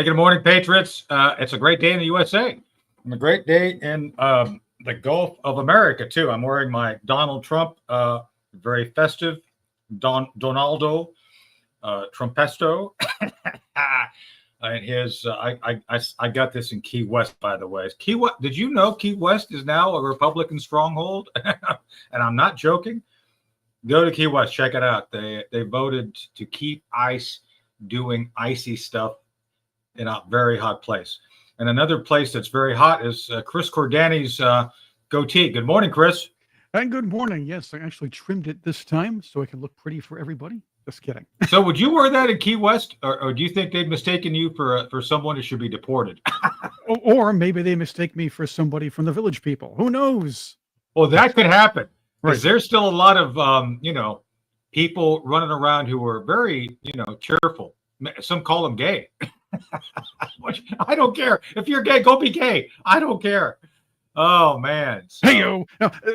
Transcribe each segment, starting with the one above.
Hey, good morning, Patriots. It's a great day in the USA. And a great day in the Gulf of America, too. I'm wearing my Donald Trump, very festive, Donaldo Trumpesto. And his, I got this in Key West, by the way. Key West, did you know Key West is now a Republican stronghold? And I'm not joking. Go to Key West, check it out. They voted to keep ICE doing icy stuff in a very hot place. And another place that's very hot is Chris Cordani's goatee. Good morning, Chris. And good morning. Yes, I actually trimmed it this time so I can look pretty for everybody. Just kidding. So would you wear that in Key West? Or do you think they've mistaken you for someone who should be deported? Or maybe they mistake me for somebody from the Village People. Who knows? Well, that could happen. Right. Because there's still a lot of, people running around who are very, cheerful. Some call them gay. I don't care. If you're gay, go be gay. I don't care. Oh, man. So, Hey-o.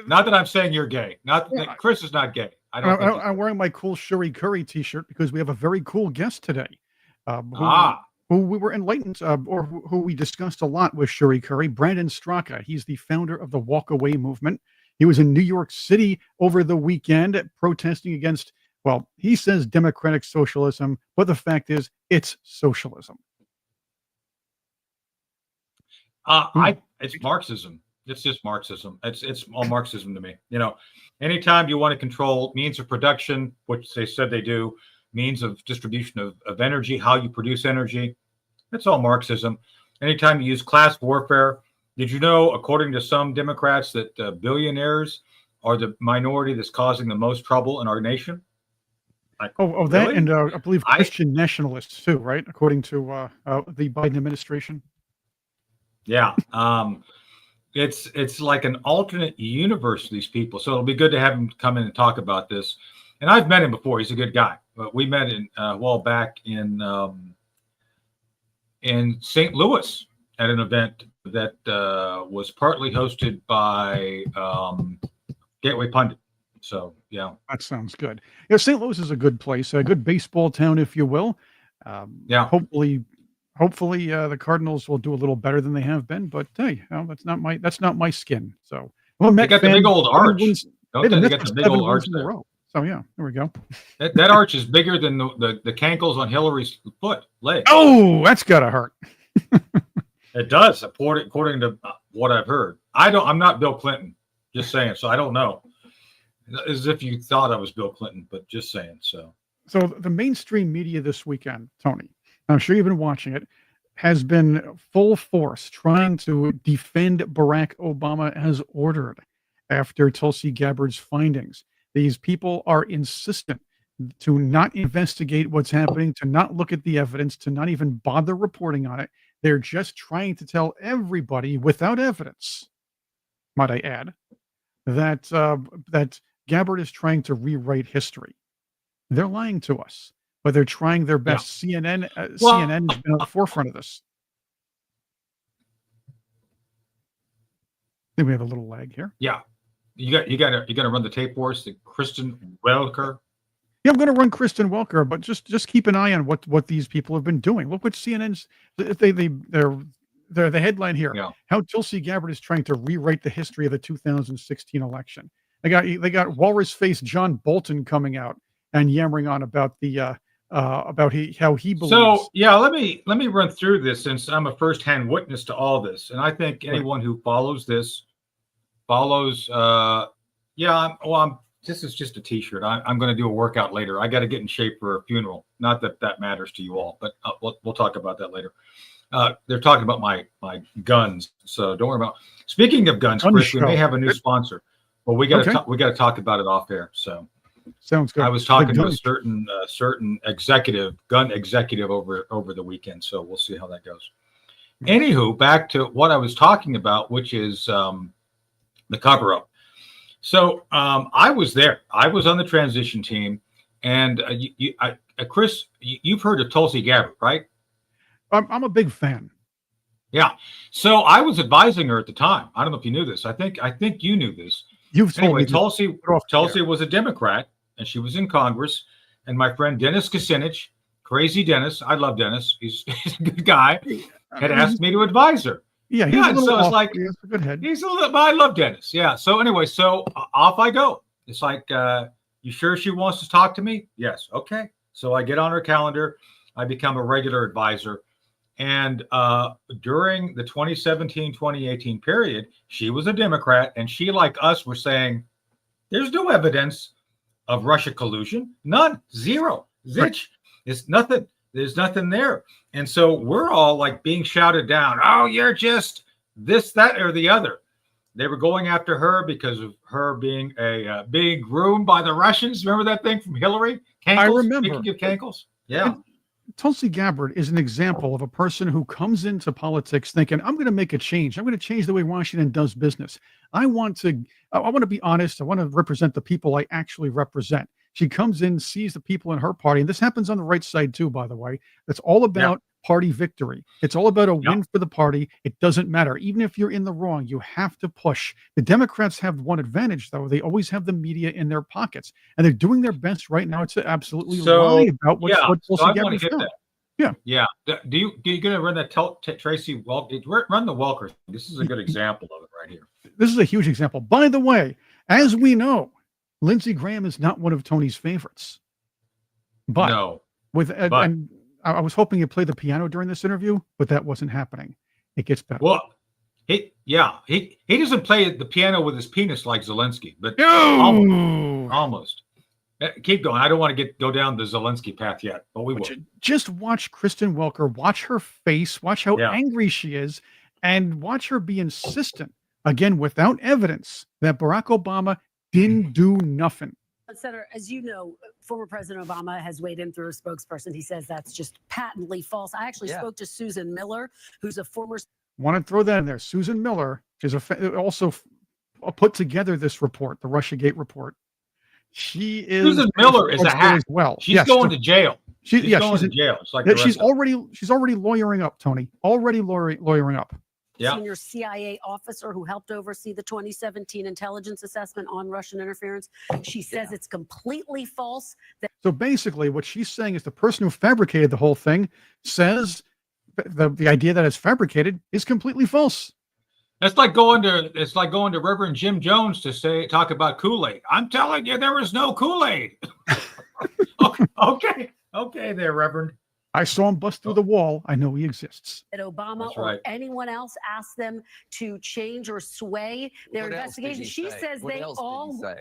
Not that I'm saying you're gay. Chris is not gay. I'm wearing my cool Shuri Curry t-shirt because we have a very cool guest today. Who we were enlightened, or who we discussed a lot with Shuri Curry, Brandon Straka. He's the founder of the Walk Away movement. He was in New York City over the weekend protesting against, well, he says democratic socialism, but the fact is it's socialism. It's Marxism. It's just Marxism. It's all Marxism to me. Anytime you want to control means of production, which they said they do, means of distribution of energy, how you produce energy, it's all Marxism. Anytime you use class warfare, did you know, according to some Democrats, that billionaires are the minority that's causing the most trouble in our nation? That, really? And I believe Christian nationalists too, right? According to the Biden administration. Yeah. It's like an alternate universe, these people. So it'll be good to have him come in and talk about this. And I've met him before. He's a good guy. But we met a while back in St. Louis at an event that was partly hosted by Gateway Pundit. So, yeah. That sounds good. Yeah, St. Louis is a good place, a good baseball town, if you will. Yeah. Hopefully, the Cardinals will do a little better than they have been. But hey, that's not my skin. So they got the big old arch. They got the big old arch there. So yeah, there we go. That arch is bigger than the cankles on Hillary's leg. Oh, that's gotta hurt. It does, according to what I've heard. I'm not Bill Clinton, just saying. So I don't know. As if you thought I was Bill Clinton, but just saying. So the mainstream media this weekend, Tony, I'm sure you've been watching it, has been full force trying to defend Barack Obama as ordered after Tulsi Gabbard's findings. These people are insistent to not investigate what's happening, to not look at the evidence, to not even bother reporting on it. They're just trying to tell everybody without evidence, might I add, that Gabbard is trying to rewrite history. They're lying to us, but they're trying their best. Yeah. CNN has been at the forefront of this. I think we have a little lag here. Yeah. You got to run the tape for us, the Kristen Welker. Yeah, I'm going to run Kristen Welker, but just keep an eye on what these people have been doing. Look what CNN's they're the headline here. Yeah. How Tulsi Gabbard is trying to rewrite the history of the 2016 election. They got walrus face John Bolton coming out and yammering on about the how he believes. So yeah, let me run through this since I'm a firsthand witness to all this, and I think anyone who follows this. This is just a t-shirt. I'm going to do a workout later. I got to get in shape for a funeral. Not that matters to you all, but we'll talk about that later. They're talking about my guns, so don't worry about. Speaking of guns, Chris, we may have a new sponsor. Well, we got to talk about it off air. So sounds good. I was talking to a certain gun executive over the weekend, so we'll see how that goes. Anywho, back to what I was talking about, which is the cover-up. So I was there. I was on the transition team, and Chris, you've heard of Tulsi Gabbard, right? I'm a big fan. Yeah. So I was advising her at the time. I don't know if you knew this. I think you knew this. You've told me. Tulsi was a Democrat, and she was in Congress. And my friend Dennis Kucinich, Crazy Dennis. I love Dennis. He's a good guy. I Had mean, asked me to advise her. yeah, he's Yeah, a and little so it's off. like He has a good head. he's a little. But I love Dennis. Yeah. So anyway, off I go. It's like, you sure she wants to talk to me? Yes. Okay. So I get on her calendar. I become a regular advisor. And during the 2017-2018 period, she was a Democrat, and she, like us, were saying, "There's no evidence of Russia collusion. None. Zero. Zitch. It's nothing. There's nothing there." And so we're all like being shouted down. Oh, you're just this, that, or the other. They were going after her because of her being being groomed by the Russians. Remember that thing from Hillary? Cankles? I remember. Speaking of Cankles. Yeah. And Tulsi Gabbard is an example of a person who comes into politics thinking, I'm going to make a change. I'm going to change the way Washington does business. I want to be honest. I want to represent the people I actually represent. She comes in, sees the people in her party, and this happens on the right side too, by the way. It's all about party victory. It's all about a win for the party. It doesn't matter. Even if you're in the wrong, you have to push. The Democrats have one advantage, though. They always have the media in their pockets, and they're doing their best right now to absolutely lie about what Tulsi Gabbard found. Yeah. Do you gonna run that Tracy run the Welker? This is a good example of it right here. This is a huge example. By the way, as we know, Lindsey Graham is not one of Tony's favorites. But no, and I was hoping you'd play the piano during this interview, but that wasn't happening. It gets better. Well, he doesn't play the piano with his penis like Zelensky, but almost. Keep going. I don't want to go down the Zelensky path yet, but we will. Just watch Kristen Welker. Watch her face. Watch how angry she is, and watch her be insistent again without evidence that Barack Obama didn't do nothing. Senator, as you know, former President Obama has weighed in through a spokesperson. He says that's just patently false. I actually spoke to Susan Miller, who's a former. Want to throw that in there? Susan Miller is also put together this report, the Russiagate report. Susan Miller is a hack. As well. She's going to jail. She's going to jail. It's like she's already lawyering up, Tony. Already lawyering up. Senior CIA officer who helped oversee the 2017 intelligence assessment on Russian interference. She says it's completely false. So basically, what she's saying is the person who fabricated the whole thing says the idea that it's fabricated is completely false. It's like going to Reverend Jim Jones to talk about Kool-Aid. I'm telling you, there was no Kool-Aid. Okay, there, Reverend. I saw him bust through the wall. I know he exists. That Obama or anyone else asked them to change or sway their investigation. She says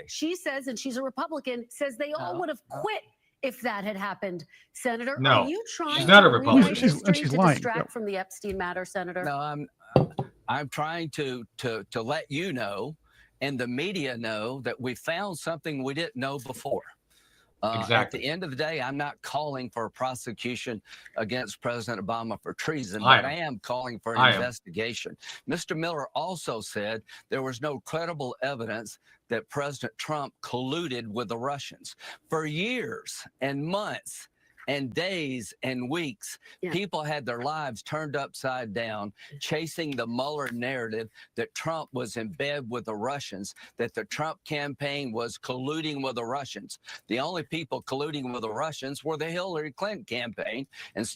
she says, and she's a Republican, says they all would have quit if that had happened. Senator, are you trying she's not a Republican. She's lying. Distract from the Epstein matter, Senator? No, I'm trying to let you know and the media know that we found something we didn't know before. Exactly. At the end of the day, I'm not calling for a prosecution against President Obama for treason, but I am calling for an investigation. Mr. Miller also said there was no credible evidence that President Trump colluded with the Russians. For years and months and days and weeks, people had their lives turned upside down, chasing the Mueller narrative that Trump was in bed with the Russians, that the Trump campaign was colluding with the Russians. The only people colluding with the Russians were the Hillary Clinton campaign, and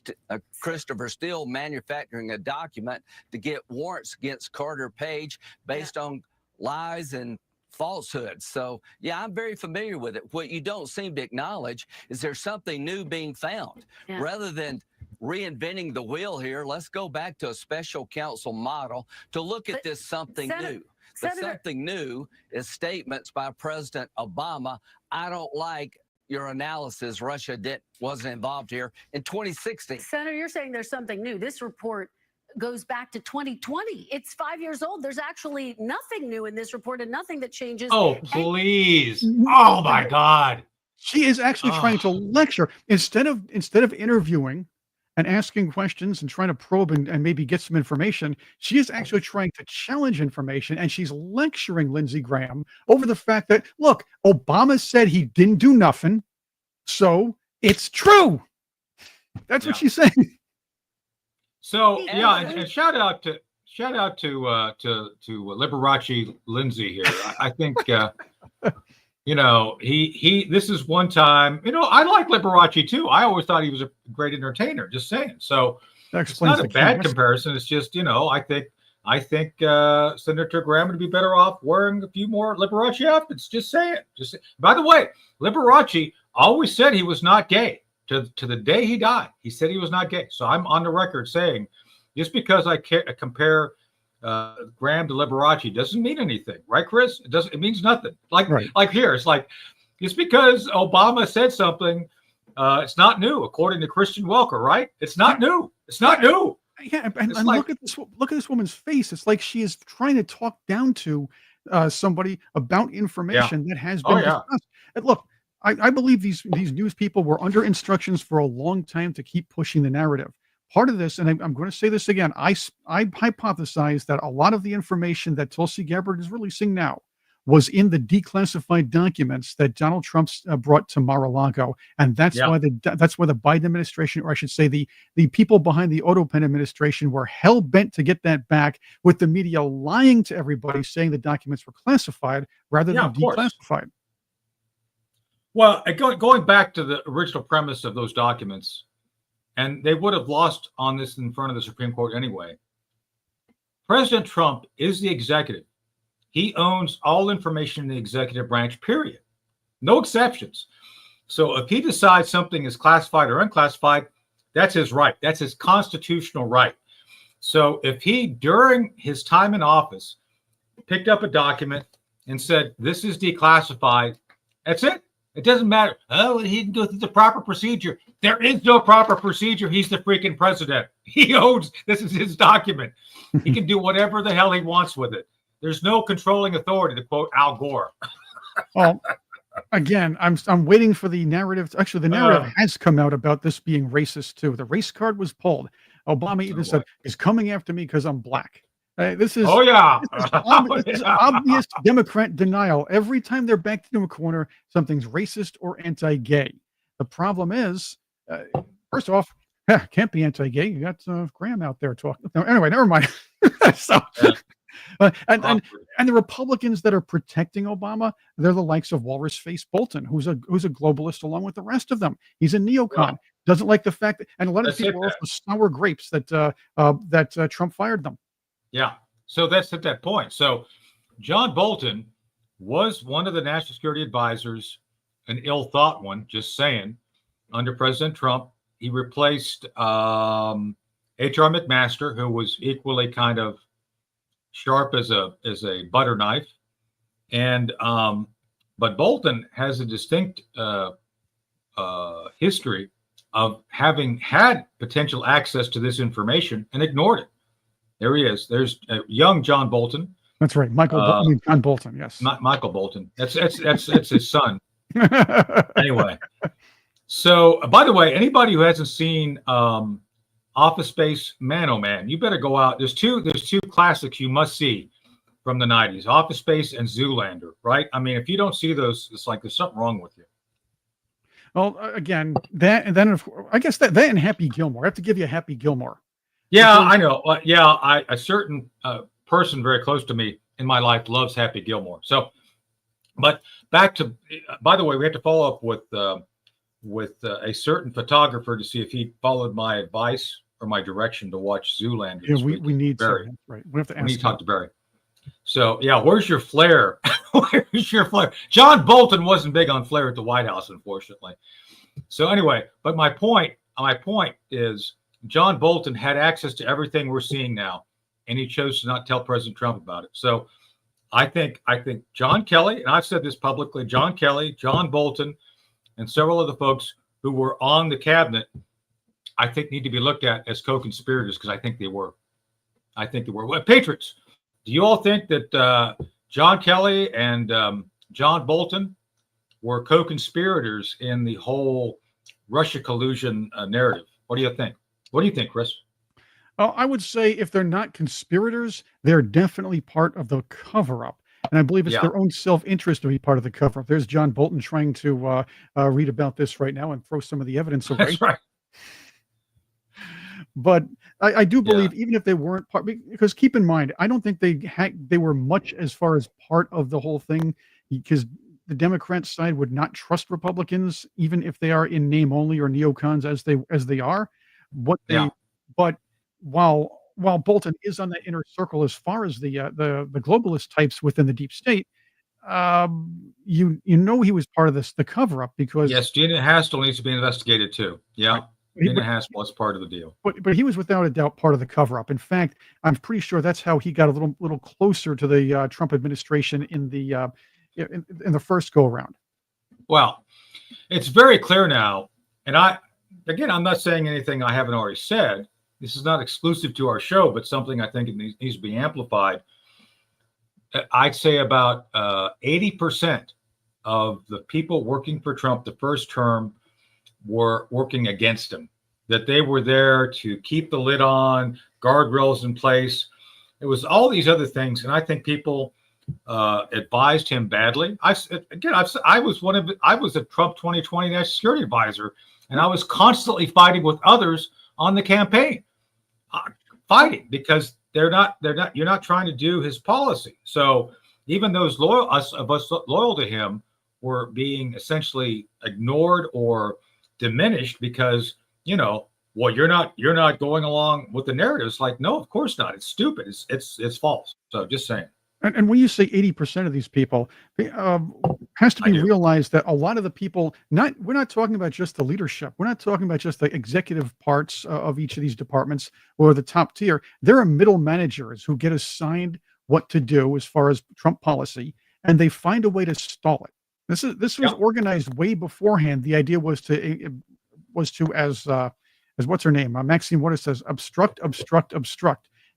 Christopher Steele manufacturing a document to get warrants against Carter Page based on lies and falsehoods. So, I'm very familiar with it. What you don't seem to acknowledge is there's something new being found. Rather than reinventing the wheel here, let's go back to a special counsel model to look at this something new. The something new is statements by President Obama. I don't like your analysis. Russia wasn't involved here in 2016. Senator, you're saying there's something new. This report goes back to 2020. It's 5 years old. There's actually nothing new in this report and nothing that changes. Oh, please. Oh, my God. She is actually trying to lecture instead of interviewing and asking questions and trying to probe and maybe get some information. She is actually trying to challenge information, and she's lecturing Lindsey Graham over the fact that, look, Obama said he didn't do nothing, so it's true. That's what she's saying. So and shout out to Liberace Lindsay here. I think This is one time, I like Liberace too. I always thought he was a great entertainer, just saying. So it's not a bad comparison. It's just, I think Senator Graham would be better off wearing a few more Liberace outfits. Just saying. By the way, Liberace always said he was not gay to the day he died. He said he was not gay. So I'm on the record saying, just because I compare Graham to Liberace doesn't mean anything, right, Chris? It means nothing. Like here, it's like just because Obama said something, it's not new, according to Christian Welker, right? It's not new. It's not new. Yeah, and look at this woman's face. It's like she is trying to talk down to somebody about information that has been discussed. And look, I believe these news people were under instructions for a long time to keep pushing the narrative. Part of this, and I'm going to say this again, I hypothesize that a lot of the information that Tulsi Gabbard is releasing now was in the declassified documents that Donald Trump brought to Mar-a-Lago, and that's why the Biden administration, or I should say the people behind the Autopen administration, were hell bent to get that back, with the media lying to everybody, saying the documents were classified rather than declassified. Well, going back to the original premise of those documents, and they would have lost on this in front of the Supreme Court anyway. President Trump is the executive. He owns all information in the executive branch, period. No exceptions. So if he decides something is classified or unclassified, that's his right. That's his constitutional right. So if he, during his time in office, picked up a document and said, this is declassified, that's it. It doesn't matter. Oh, he didn't go through the proper procedure. There is no proper procedure. He's the freaking president. He owns, this is his document. He can do whatever the hell he wants with it. There's no controlling authority, to quote Al Gore. Well, again, I'm waiting for the narrative. Actually, the narrative has come out about this being racist too. The race card was pulled. Obama even said, he's coming after me because I'm black. This is obvious Democrat denial. Every time they're backed into a corner, something's racist or anti-gay. The problem is, first off, can't be anti-gay. You got Graham out there talking. No, anyway, never mind. And the Republicans that are protecting Obama, they're the likes of Walrus Face Bolton, who's a globalist along with the rest of them. He's a neocon. Doesn't like the fact that, and a lot of people are also sour grapes that Trump fired them. Yeah. So that's at that point. So John Bolton was one of the national security advisors, an ill-thought one, just saying, under President Trump. He replaced H.R. McMaster, who was equally kind of sharp as a butter knife. And but Bolton has a distinct history of having had potential access to this information and ignored it. There he is. There's young John Bolton. That's right, John Bolton. Yes, not Michael Bolton. That's his son. Anyway, so by the way, anybody who hasn't seen Office Space Man Oh Man, you better go out. There's two classics you must see from the 90s: Office Space and Zoolander. Right? I mean, if you don't see those, it's like there's something wrong with you. Well, again, that and then I guess that and Happy Gilmore. I have to give you a Happy Gilmore. Yeah, I know. A certain person very close to me in my life loves Happy Gilmore. So, but back to, by the way, we have to follow up with a certain photographer to see if he followed my advice or my direction to watch Zoolander. Yeah, we need Barry. To, right. We have to ask. We need to talk to Barry. So, yeah, where's your flair? Where's your flair? John Bolton wasn't big on flair at the White House, unfortunately. So anyway, but my point is, John Bolton had access to everything we're seeing now, and he chose to not tell President Trump about it. So I think John Kelly, and I've said this publicly, John Kelly, John Bolton, and several of the folks who were on the cabinet, I think need to be looked at as co-conspirators, because I think they were. Well, Patriots, do you all think that John Kelly and John Bolton were co-conspirators in the whole Russia collusion narrative? What do you think? What do you think, Chris? Well, I would say if they're not conspirators, they're definitely part of the cover-up. And I believe it's their own self-interest to be part of the cover-up. There's John Bolton trying to read about this right now and throw some of the evidence away. That's right. But I do believe even if they weren't part, because keep in mind, I don't think they were much as far as part of the whole thing, because the Democrat side would not trust Republicans, even if they are in name only or neocons as they are. What they, Yeah. but while Bolton is on that inner circle as far as the globalist types within the deep state, you know he was part of the cover up because Yes, Gina Haspel needs to be investigated too. Yeah, right. Gina Haspel is part of the deal. But he was without a doubt part of the cover up. In fact, I'm pretty sure that's how he got a little closer to the Trump administration in the first go around. Well, it's very clear now, and I'm not saying anything I haven't already said. This is not exclusive to our show, but something I think it needs to be amplified. I'd say about 80% of the people working for Trump the first term were working against him, that they were there to keep the lid on, guardrails in place. It was all these other things, and I think people advised him badly. I was a Trump 2020 national security advisor, and I was constantly fighting with others on the campaign, fighting because you're not trying to do his policy. So even those of us loyal to him were being essentially ignored or diminished because, well, you're not going along with the narrative. It's like, no, of course not. It's stupid. It's false. So just saying. And when you say 80% of these people, has to be realized that a lot of the people, we're not talking about just the leadership. We're not talking about just the executive parts of each of these departments or the top tier. There are middle managers who get assigned what to do as far as Trump policy, and they find a way to stall it. This was organized way beforehand. The idea was to as what's her name, Maxine Waters says, obstruct.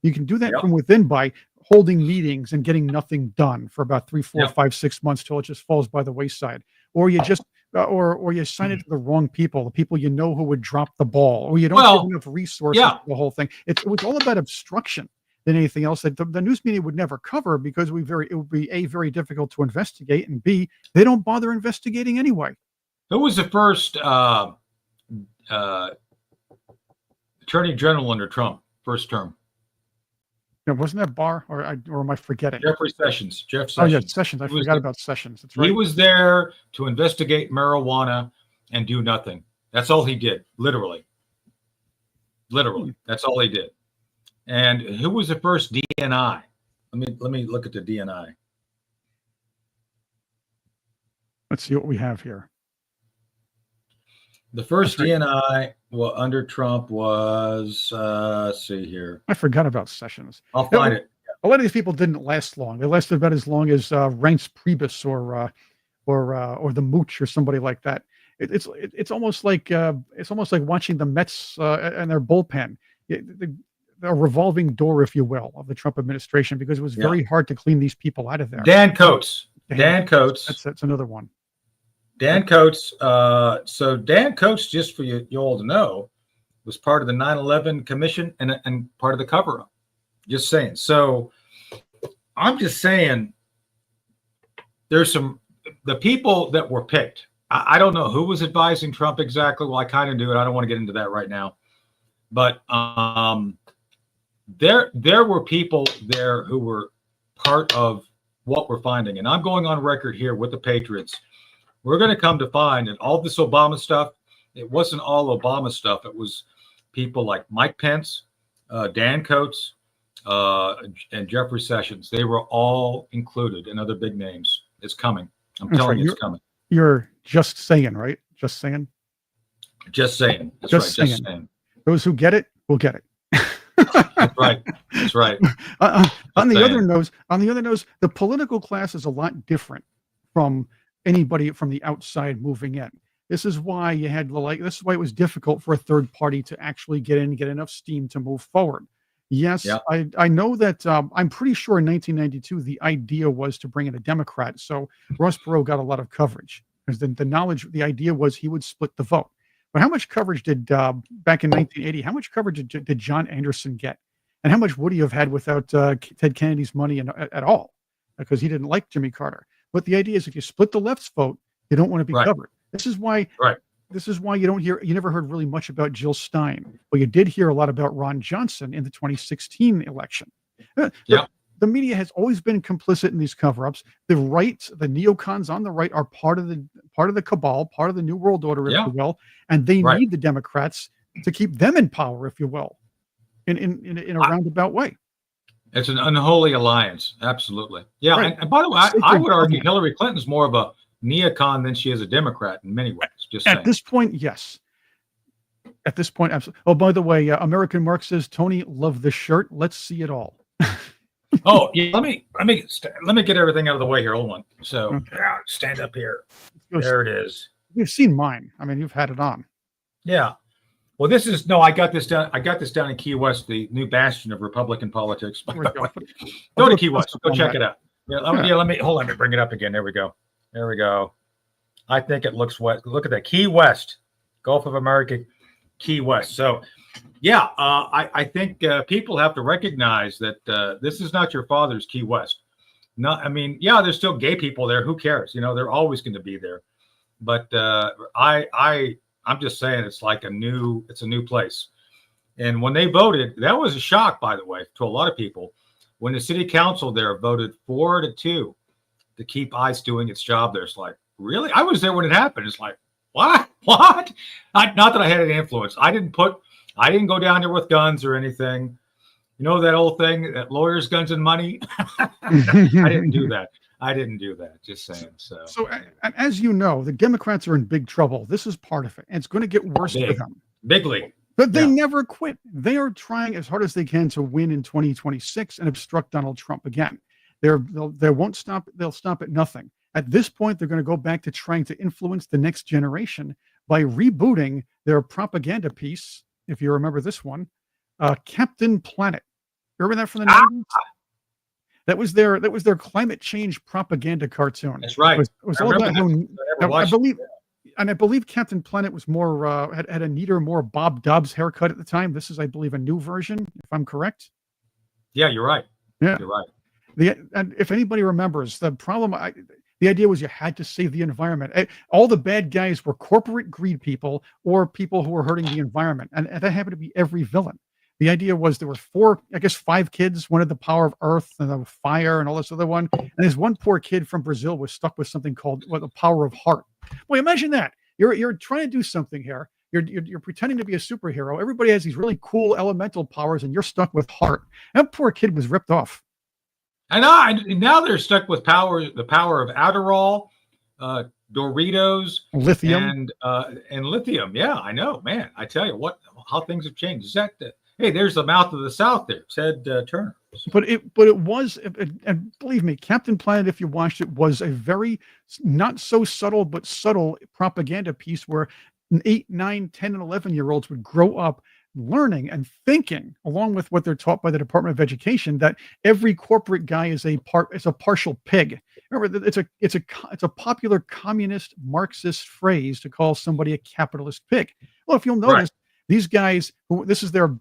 You can do that from within by holding meetings and getting nothing done for about 3, 4, 5, 6 months till it just falls by the wayside, or you just or you assign it to the wrong people, the people who would drop the ball, or you don't give enough resources to the whole thing. It was all about obstruction than anything else that the news media would never cover because it would be A, very difficult to investigate, and B, they don't bother investigating anyway. Who was the first Attorney General under Trump, first term? Wasn't that Barr, or am I forgetting? Jeff Sessions. Oh yeah, Sessions. I forgot about Sessions. That's right. He was there to investigate marijuana and do nothing. That's all he did. Literally. That's all he did. And who was the first DNI? Let me look at the DNI. Let's see what we have here. The first DNI under Trump was, let's see here. I forgot about Sessions. I'll find it. A lot of these people didn't last long. They lasted about as long as Reince Priebus or the Mooch or somebody like that. It's almost like watching the Mets and their bullpen. A revolving door, if you will, of the Trump administration, because it was very hard to clean these people out of there. Dan Coates. That's another one. Dan Coates. So Dan Coates, just for you all to know, was part of the 9/11 commission and part of the cover-up. Just saying. So I'm just saying there's the people that were picked. I don't know who was advising Trump exactly. Well, I kind of do it. I don't want to get into that right now. But there were people there who were part of what we're finding. And I'm going on record here with the Patriots. We're going to come to find that all this Obama stuff, it wasn't all Obama stuff. It was people like Mike Pence, Dan Coates, and Jeffrey Sessions. They were all included, and other big names. It's coming. I'm telling you, it's coming. You're just saying, right? Just saying. Just saying. That's just right. Saying. Just saying. Those who get it will get it. That's right. That's right. On the other nose, the political class is a lot different from anybody from the outside moving in. This is why this is why it was difficult for a third party to actually get in and get enough steam to move forward. Yes, I know that. I'm pretty sure in 1992 the idea was to bring in a Democrat, so Ross Perot got a lot of coverage because the idea was he would split the vote. But how much coverage did back in 1980? How much coverage did John Anderson get, and how much would he have had without Ted Kennedy's money at all? Because he didn't like Jimmy Carter. But the idea is, if you split the left's vote, you don't want to be covered. This is why. This is why you never heard really much about Jill Stein. Well, you did hear a lot about Ron Johnson in the 2016 election. the media has always been complicit in these cover-ups. The right, the neocons on the right, are part of the cabal, part of the New World Order, if you will, and they need the Democrats to keep them in power, if you will, in a roundabout way. It's an unholy alliance, absolutely. Yeah, and by the way, I would argue Hillary Clinton's more of a neocon than she is a Democrat in many ways. Just at this point, yes. At this point, absolutely. Oh, by the way, American Mark says, Tony, love this shirt. Let's see it all. Oh, yeah. Let me get everything out of the way here. Hold on. So stand up here. There it is. You've seen mine. I mean, you've had it on. Yeah. Well, this is I got this down in Key West, the new bastion of Republican politics. Go to Key West. Go check it out. Let me hold on. Let me bring it up again. There we go. There we go. I think it looks wet. Look at that. Key West, Gulf of America, Key West. So, yeah, I think people have to recognize that this is not your father's Key West. No, I mean, yeah, there's still gay people there. Who cares? You know, they're always going to be there. But I'm just saying it's like a new place. And when they voted, that was a shock, by the way, to a lot of people. When the city council there voted 4-2 to keep ICE doing its job there, it's like, really? I was there when it happened. It's like, what? Not that I had an influence. I didn't go down there with guns or anything. You know that old thing, that lawyers, guns, and money? I didn't do that. Just saying. So as you know, the Democrats are in big trouble. This is part of it. And it's going to get worse for them. Bigly. But they never quit. They are trying as hard as they can to win in 2026 and obstruct Donald Trump again. They won't stop. They'll stop at nothing. At this point, they're going to go back to trying to influence the next generation by rebooting their propaganda piece. If you remember this one, Captain Planet. Remember that from the 90s? That was their climate change propaganda cartoon. That's right. It was all about I believe Captain Planet was more had a neater, more Bob Dobbs haircut at the time. This is, I believe, a new version, if I'm correct. Yeah, you're right. Yeah, you're right. And if anybody remembers, the problem, the idea was you had to save the environment. All the bad guys were corporate greed people or people who were hurting the environment, and that happened to be every villain. The idea was there were 5 kids wanted the power of earth and the fire and all this other one. And this one poor kid from Brazil was stuck with something called the power of heart. Boy, imagine that. You're trying to do something here. You're pretending to be a superhero. Everybody has these really cool elemental powers, and you're stuck with heart. That poor kid was ripped off. And now they're stuck with the power of Adderall, Doritos, lithium, and lithium. Yeah, I know, man. I tell you how things have changed. Is that hey, there's the mouth of the South there, said Turner. But it was, and believe me, Captain Planet, if you watched it, was a very not so subtle, but subtle propaganda piece where 8, 9, 10, and 11-year-olds would grow up learning and thinking, along with what they're taught by the Department of Education, that every corporate guy is a partial pig. Remember, it's a popular communist Marxist phrase to call somebody a capitalist pig. Well, if you'll notice, these guys, this is their,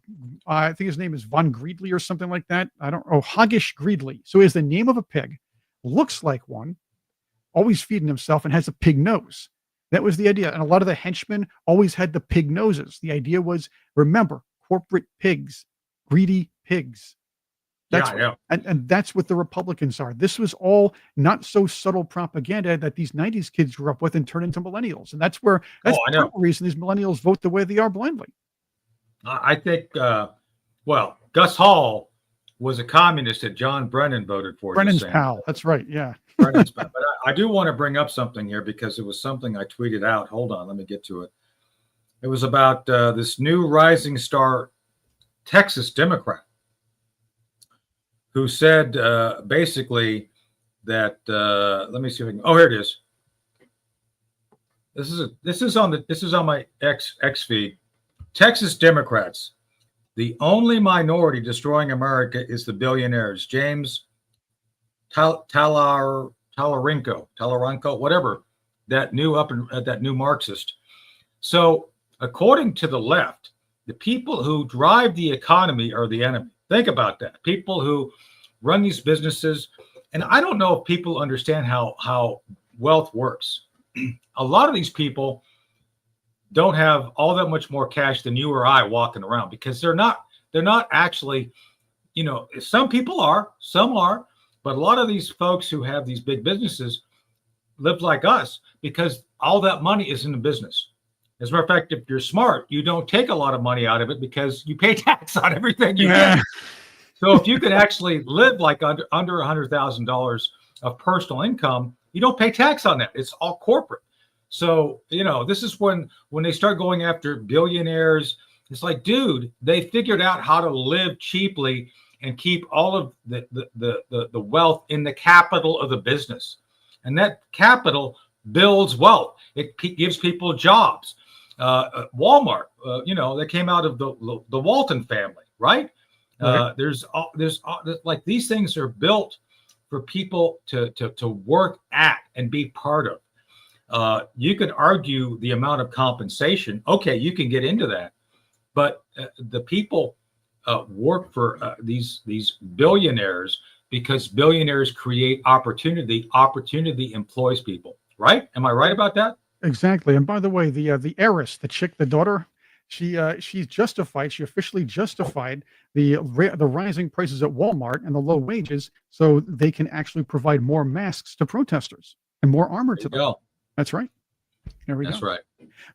I think his name is Von Greedley or something like that. Hoggish Greedley. So he has the name of a pig, looks like one, always feeding himself, and has a pig nose. That was the idea. And a lot of the henchmen always had the pig noses. The idea was, remember, corporate pigs, greedy pigs. And that's what the Republicans are. This was all not so subtle propaganda that these 90s kids grew up with and turned into millennials. And that's the reason these millennials vote the way they are blindly. I think, Gus Hall was a communist that John Brennan voted for. Brennan's pal. That's right. Yeah. Brennan's pal. But I do want to bring up something here because it was something I tweeted out. Hold on. Let me get to it. It was about this new rising star Texas Democrat who said basically that let me see if I can. Oh, here it is. This is on my X feed. Texas Democrats, the only minority destroying America is the billionaires. James Talarenko, whatever, that new Marxist. So according to the left, the people who drive the economy are the enemy. Think about that. People who run these businesses, and I don't know if people understand how wealth works. A lot of these people don't have all that much more cash than you or I walking around because they're not actually some people are, some are, but a lot of these folks who have these big businesses live like us because all that money is in the business. As a matter of fact, if you're smart, you don't take a lot of money out of it because you pay tax on everything you get. So if you could actually live like under $100,000 of personal income, you don't pay tax on that. It's all corporate. So, this is when they start going after billionaires. It's like, dude, they figured out how to live cheaply and keep all of the wealth in the capital of the business. And that capital builds wealth. It gives people jobs. Walmart, they came out of the Walton family, right? There's like these things are built for people to work at and be part of. You could argue the amount of compensation. Okay, you can get into that, but the people work for these billionaires because billionaires create opportunity. Opportunity employs people, right? Am I right about that? Exactly. And by the way, the heiress, the daughter, she's justified. She officially justified the rising prices at Walmart and the low wages, so they can actually provide more masks to protesters and more armor to them. Go. That's right. There we go. That's right.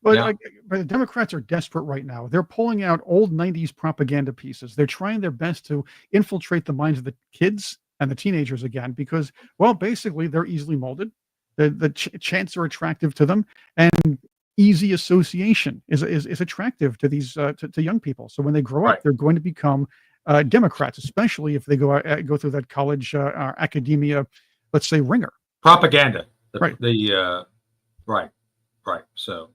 But the Democrats are desperate right now. They're pulling out old 90s propaganda pieces. They're trying their best to infiltrate the minds of the kids and the teenagers again because, well, basically they're easily molded. The chants are attractive to them, and easy association is attractive to these to young people. So when they grow up, they're going to become Democrats, especially if they go through that college academia, let's say, ringer. Propaganda. Right. Right. So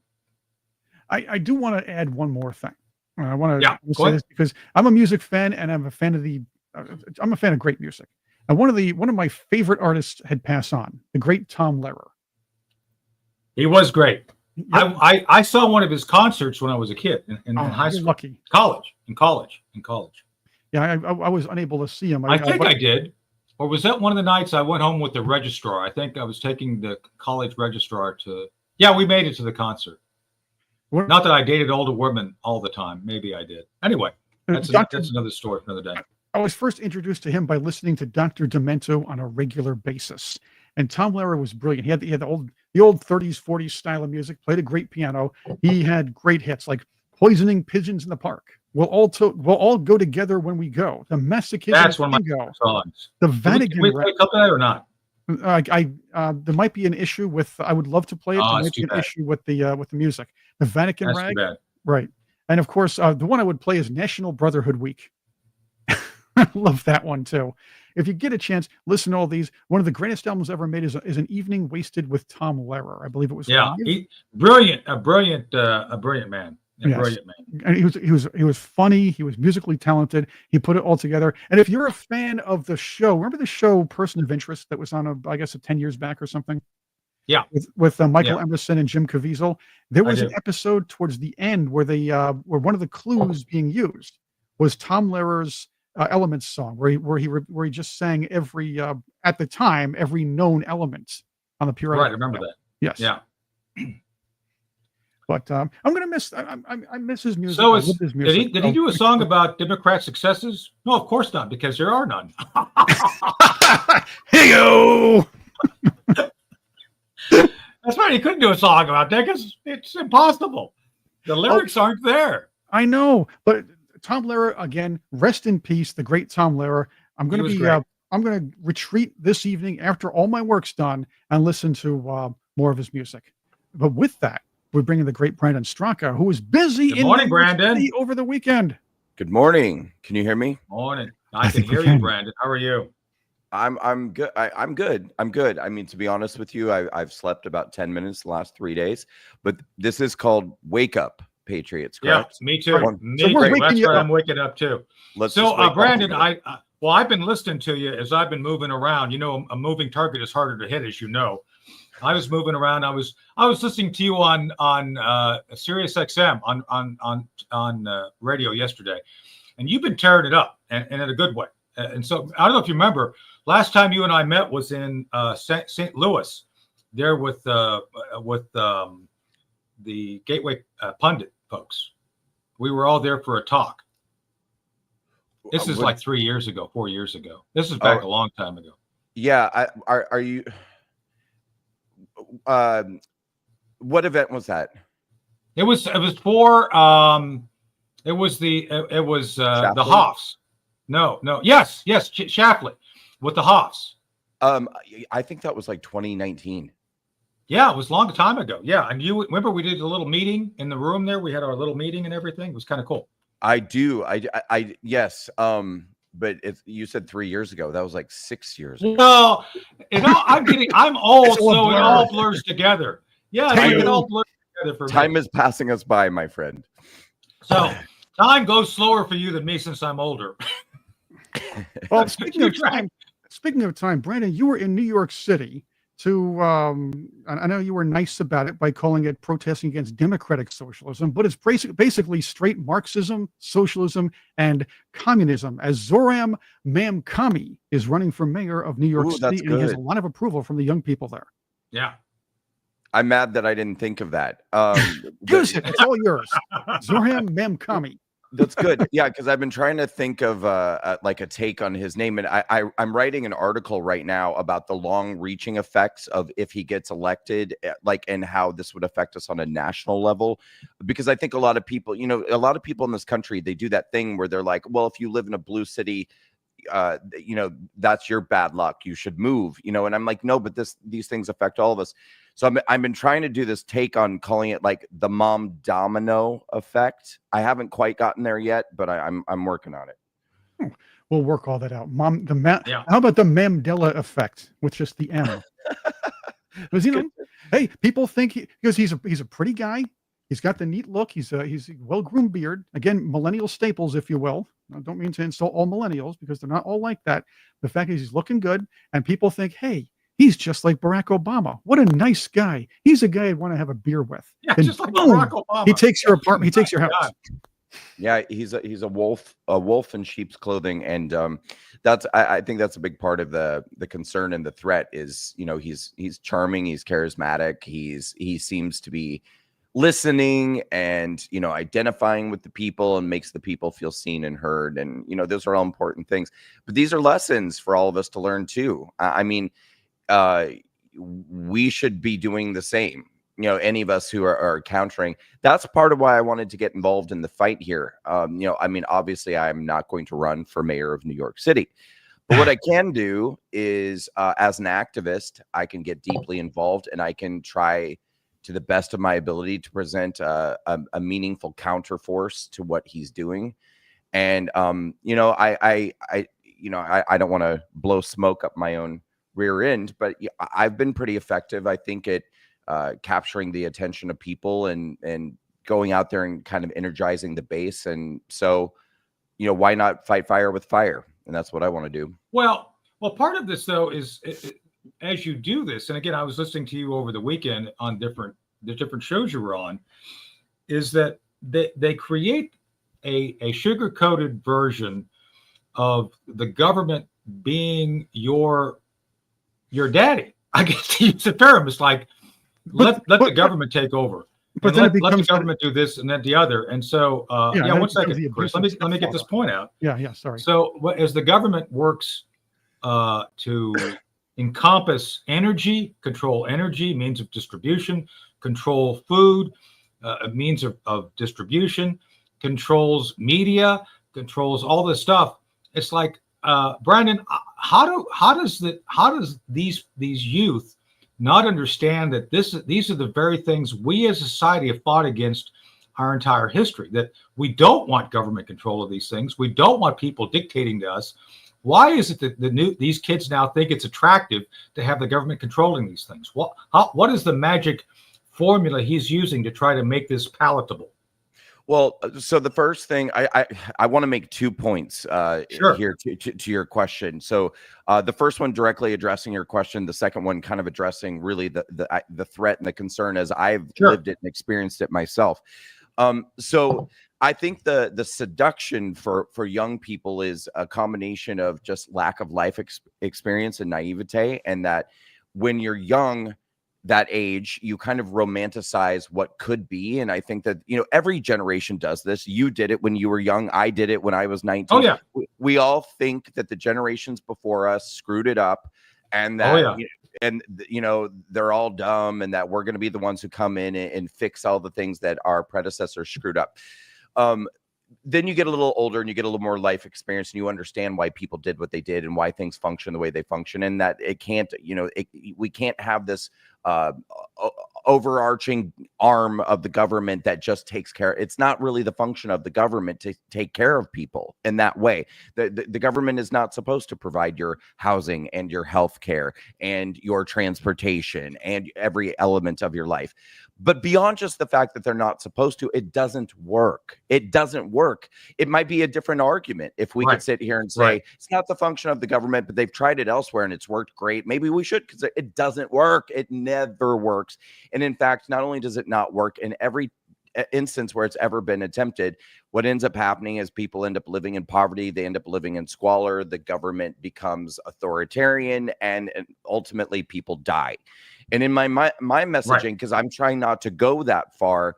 I do want to add one more thing. I want to say this because I'm a music fan and I'm a fan of great music. And one of my favorite artists had passed on, the great Tom Lehrer. He was great. Yep. I saw one of his concerts when I was a kid in high school. Lucky. In college. Yeah, I was unable to see him. I think I did. Or was that one of the nights I went home with the registrar? I think I was taking the college registrar to. Yeah, we made it to the concert. Not that I dated older women all the time. Maybe I did. Anyway, that's another story for another day. I was first introduced to him by listening to Dr. Demento on a regular basis. And Tom Lehrer was brilliant. He had the old 30s, 40s style of music, played a great piano. He had great hits like Poisoning Pigeons in the Park. We'll all go together when we go. The Masochism. That's one of my songs. The Vatican. Can we play a couple of that or not? There might be an issue with. I would love to play it. There might be an issue with the music. The Vatican That's rag. Too bad. Right. And of course, the one I would play is National Brotherhood Week. I love that one too. If you get a chance, listen to all these. One of the greatest albums ever made is An Evening Wasted with Tom Lehrer. I believe it was. Yeah, brilliant man. Yes. Brilliant man. And he was funny. He was musically talented. He put it all together. And if you're a fan of the show, remember the show Person of Interest that was on I guess 10 years back or something? Yeah. With Michael Emerson and Jim Caviezel. There was an episode towards the end where where one of the clues being used was Tom Lehrer's Elements song, where he just sang every at the time every known element on the Pure. Right, I remember that. Yes. Yeah. But I'm gonna miss. I miss his music. So did he do a song about Democrat successes? No, of course not, because there are none. Hey-o! That's right. He couldn't do a song about that because it's impossible. The lyrics aren't there. I know, but Tom Lehrer, again, rest in peace, the great Tom Lehrer. I'm going to retreat this evening after all my work's done and listen to more of his music. But with that, we bring in the great Brandon Straka, who was busy Good morning, Brandon. Over the weekend. Good morning. Can you hear me? Morning. I can hear you, Brandon. How are you? I'm good. I'm good. I'm good. I mean, to be honest with you, I've slept about 10 minutes the last 3 days, but this is called Wake Up Patriots, correct? Yeah, me too. That's right. I'm waking up too. Brandon, I've been listening to you as I've been moving around. You know, a moving target is harder to hit, as you know. I was moving around. I was listening to you on Sirius XM on radio yesterday, and you've been tearing it up and in a good way. And so I don't know if you remember, last time you and I met was in St. Louis, there with the Gateway Pundit folks. We were all there for a talk. This is like 3 years ago, 4 years ago. This is back a long time ago. Yeah. Are you? What event was that? It was for it was the Hoffs. No. Yes, Shaffer with the Hoffs. I think that was like 2019. Yeah, it was a long time ago. Yeah, and you remember we did a little meeting in the room there. We had our little meeting and everything. It was kind of cool. I do. I yes. But you said 3 years ago. That was like 6 years ago. No, I'm old, so it all blurs together. Yeah, it all blurs together for me. Time is passing us by, my friend. So time goes slower for you than me since I'm older. Well, speaking of time, Brandon, you were in New York City to, I know you were nice about it by calling it protesting against democratic socialism, but it's basically straight Marxism, socialism, and communism, as Zoram Mamkami is running for mayor of New York City, and he has a lot of approval from the young people there. Yeah. I'm mad that I didn't think of that. Use it. It's all yours. Zoram Mamkami. That's good. Yeah, because I've been trying to think of like a take on his name, and I'm writing an article right now about the long-reaching effects of if he gets elected, like, and how this would affect us on a national level. Because I think a lot of people, a lot of people in this country, they do that thing where they're like, well, if you live in a blue city, that's your bad luck. You should move. And I'm like, no, but these things affect all of us. So I've been trying to do this take on calling it like the mom domino effect. I haven't quite gotten there yet, but I'm working on it. We'll work all that out. How about the Mandela effect with just the M? Because hey, people think because he's a pretty guy. He's got the neat look. He's a well-groomed beard. Again, millennial staples, if you will. I don't mean to insult all millennials because they're not all like that. The fact is he's looking good, and people think, hey, he's just like Barack Obama. What a nice guy. He's a guy I'd want to have a beer with. Yeah, just like Barack Obama. He takes your apartment. He takes your house. God. Yeah, he's a wolf in sheep's clothing, and I think that's a big part of the concern and the threat is he's charming, he's charismatic, he seems to be listening and identifying with the people and makes the people feel seen and heard, and those are all important things. But these are lessons for all of us to learn too. I mean, we should be doing the same. Any of us who are countering. That's part of why I wanted to get involved in the fight here. I mean, obviously, I'm not going to run for mayor of New York City. But what I can do is, as an activist, I can get deeply involved and I can try to the best of my ability to present a meaningful counterforce to what he's doing. And, I don't want to blow smoke up my own rear end, but I've been pretty effective, I think, at capturing the attention of people and going out there and kind of energizing the base. And so, why not fight fire with fire? And that's what I want to do. Well, part of this though is as you do this, and again, I was listening to you over the weekend on the different shows you were on, is that they create a sugar-coated version of the government being your daddy. I guess to use the term, it's like let the government take over. But let the government do this and then the other. And so, 1 second, Chris, let me get this point out. Yeah, sorry. So as the government works to encompass energy, control energy, means of distribution, control food, means of distribution, controls media, controls all this stuff. It's like, Brandon, how does these youth not understand that these are the very things we as a society have fought against our entire history, that we don't want government control of these things. We don't want people dictating to us. Why is it that these kids now think it's attractive to have the government controlling these things? What is the magic formula he's using to try to make this palatable? Well, so the first thing I want to make 2 points Sure. here to your question. So the first one directly addressing your question, the second one kind of addressing really the threat and the concern as I've lived it and experienced it myself. So I think the seduction for young people is a combination of just lack of life experience and naivete, and that when you're young, that age, you kind of romanticize what could be. And I think that, you know, every generation does this. You did it when you were young. I did it when I was 19. Oh, yeah. We all think that the generations before us screwed it up, and that, you know, they're all dumb, and that we're going to be the ones who come in and fix all the things that our predecessors screwed up. Then you get a little older and you get a little more life experience, and you understand why people did what they did and why things function the way they function, and that it can't, you know, we can't have this overarching arm of the government that just takes care. It's not really the function of the government to take care of people in that way. The government is not supposed to provide your housing and your health care and your transportation and every element of your life. But beyond just the fact that they're not supposed to, it doesn't work. It doesn't work. It might be a different argument if we could sit here and say, it's not the function of the government, but they've tried it elsewhere and it's worked great. Maybe we should, because it doesn't work. It never works. And in fact, not only does it not work, in every instance where it's ever been attempted, what ends up happening is people end up living in poverty. They end up living in squalor. The government becomes authoritarian, and ultimately people die. And in my messaging, because I'm trying not to go that far,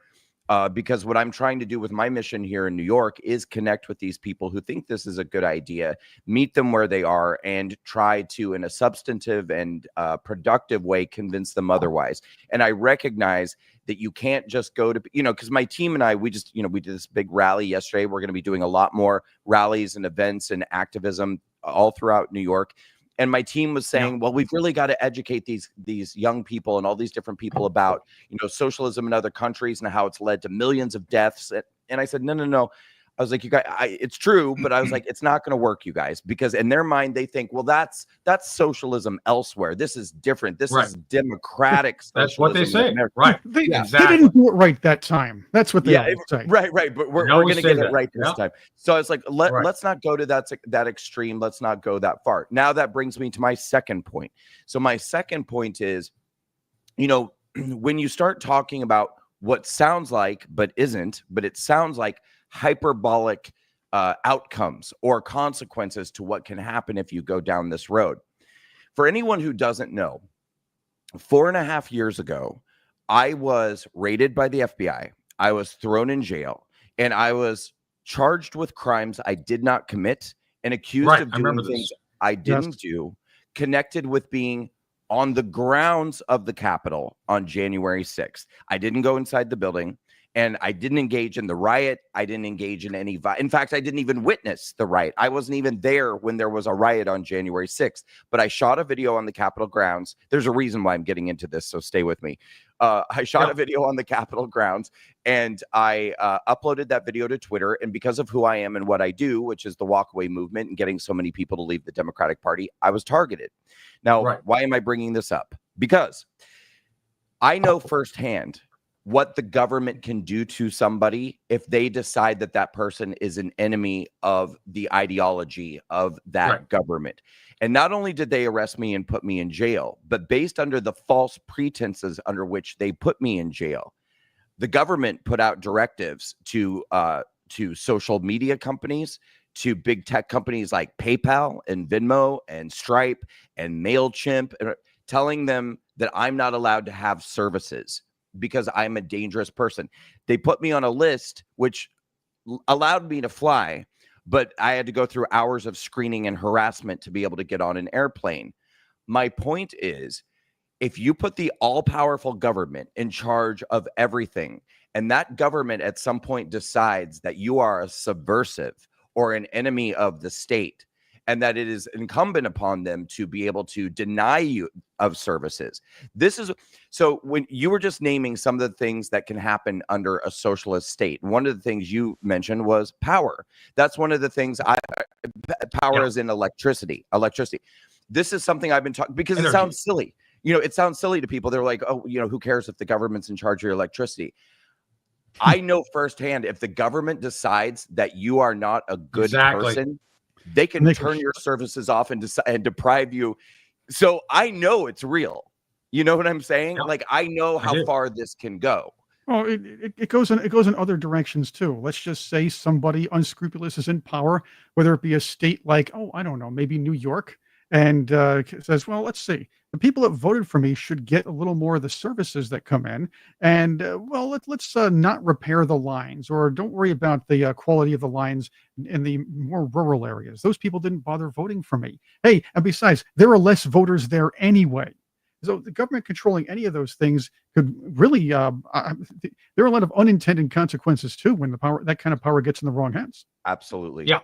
because what I'm trying to do with my mission here in New York is connect with these people who think this is a good idea, meet them where they are, and try to, in a substantive and productive way, convince them otherwise. And I recognize that you can't just go to, you know, because my team and I, we just, you know, we did this big rally yesterday. We're going to be doing a lot more rallies and events and activism all throughout New York. And my team was saying, well, we've really got to educate these young people and all these different people about, you know, socialism in other countries and how it's led to millions of deaths. And I said, no. I was like, you guys, it's true, but I was like, it's not going to work, you guys, because in their mind, they think, well, that's socialism elsewhere. This is different. This is democratic. That's what they say. Right. They didn't do it right that time. That's what they always say. Right. But we're going to get it right this time. So I was like, let's not go to that extreme. Let's not go that far. Now that brings me to my second point. So my second point is, you know, when you start talking about what sounds like, but isn't, but it sounds like hyperbolic outcomes or consequences to what can happen if you go down this road. For anyone who doesn't know, 4.5 years ago, I was raided by the FBI. I was thrown in jail, and I was charged with crimes I did not commit and accused of doing things I didn't do, connected with being on the grounds of the Capitol on January 6th. I didn't go inside the building. And I didn't engage in the riot. I didn't engage in any in fact, I didn't even witness the riot. I wasn't even there when there was a riot on January 6th. But I shot a video on the Capitol grounds. There's a reason why I'm getting into this, so stay with me. I shot a video on the Capitol grounds, and I uploaded that video to Twitter. And because of who I am and what I do, which is the walkaway movement and getting so many people to leave the Democratic Party, I was targeted. Now, why am I bringing this up? Because I know firsthand what the government can do to somebody if they decide that that person is an enemy of the ideology of that government. And not only did they arrest me and put me in jail, but based under the false pretenses under which they put me in jail, the government put out directives to social media companies, to big tech companies like PayPal and Venmo and Stripe and MailChimp, telling them that I'm not allowed to have services because I'm a dangerous person. They put me on a list which allowed me to fly, but I had to go through hours of screening and harassment to be able to get on an airplane. My point is, if you put the all-powerful government in charge of everything, and that government at some point decides that you are a subversive or an enemy of the state, and that it is incumbent upon them to be able to deny you of services. This is so when you were just naming some of the things that can happen under a socialist state. One of the things you mentioned was power. That's one of the things power is in electricity. This is something I've been talking because it sounds silly. You know, it sounds silly to people. They're like, oh, you know, who cares if the government's in charge of your electricity? I know firsthand if the government decides that you are not a good person, they can turn your services off and deprive you. So I know it's real. You know what I'm saying? Like, I know how far this can go. Well, it goes in other directions too. Let's just say somebody unscrupulous is in power, whether it be a state like, oh, I don't know, maybe New York, and says, well, let's see. The people that voted for me should get a little more of the services that come in. And, well, let's not repair the lines, or don't worry about the quality of the lines in the more rural areas. Those people didn't bother voting for me. Hey, and besides, there are less voters there anyway. So the government controlling any of those things could really, there are a lot of unintended consequences too when that kind of power gets in the wrong hands. Absolutely. Yeah.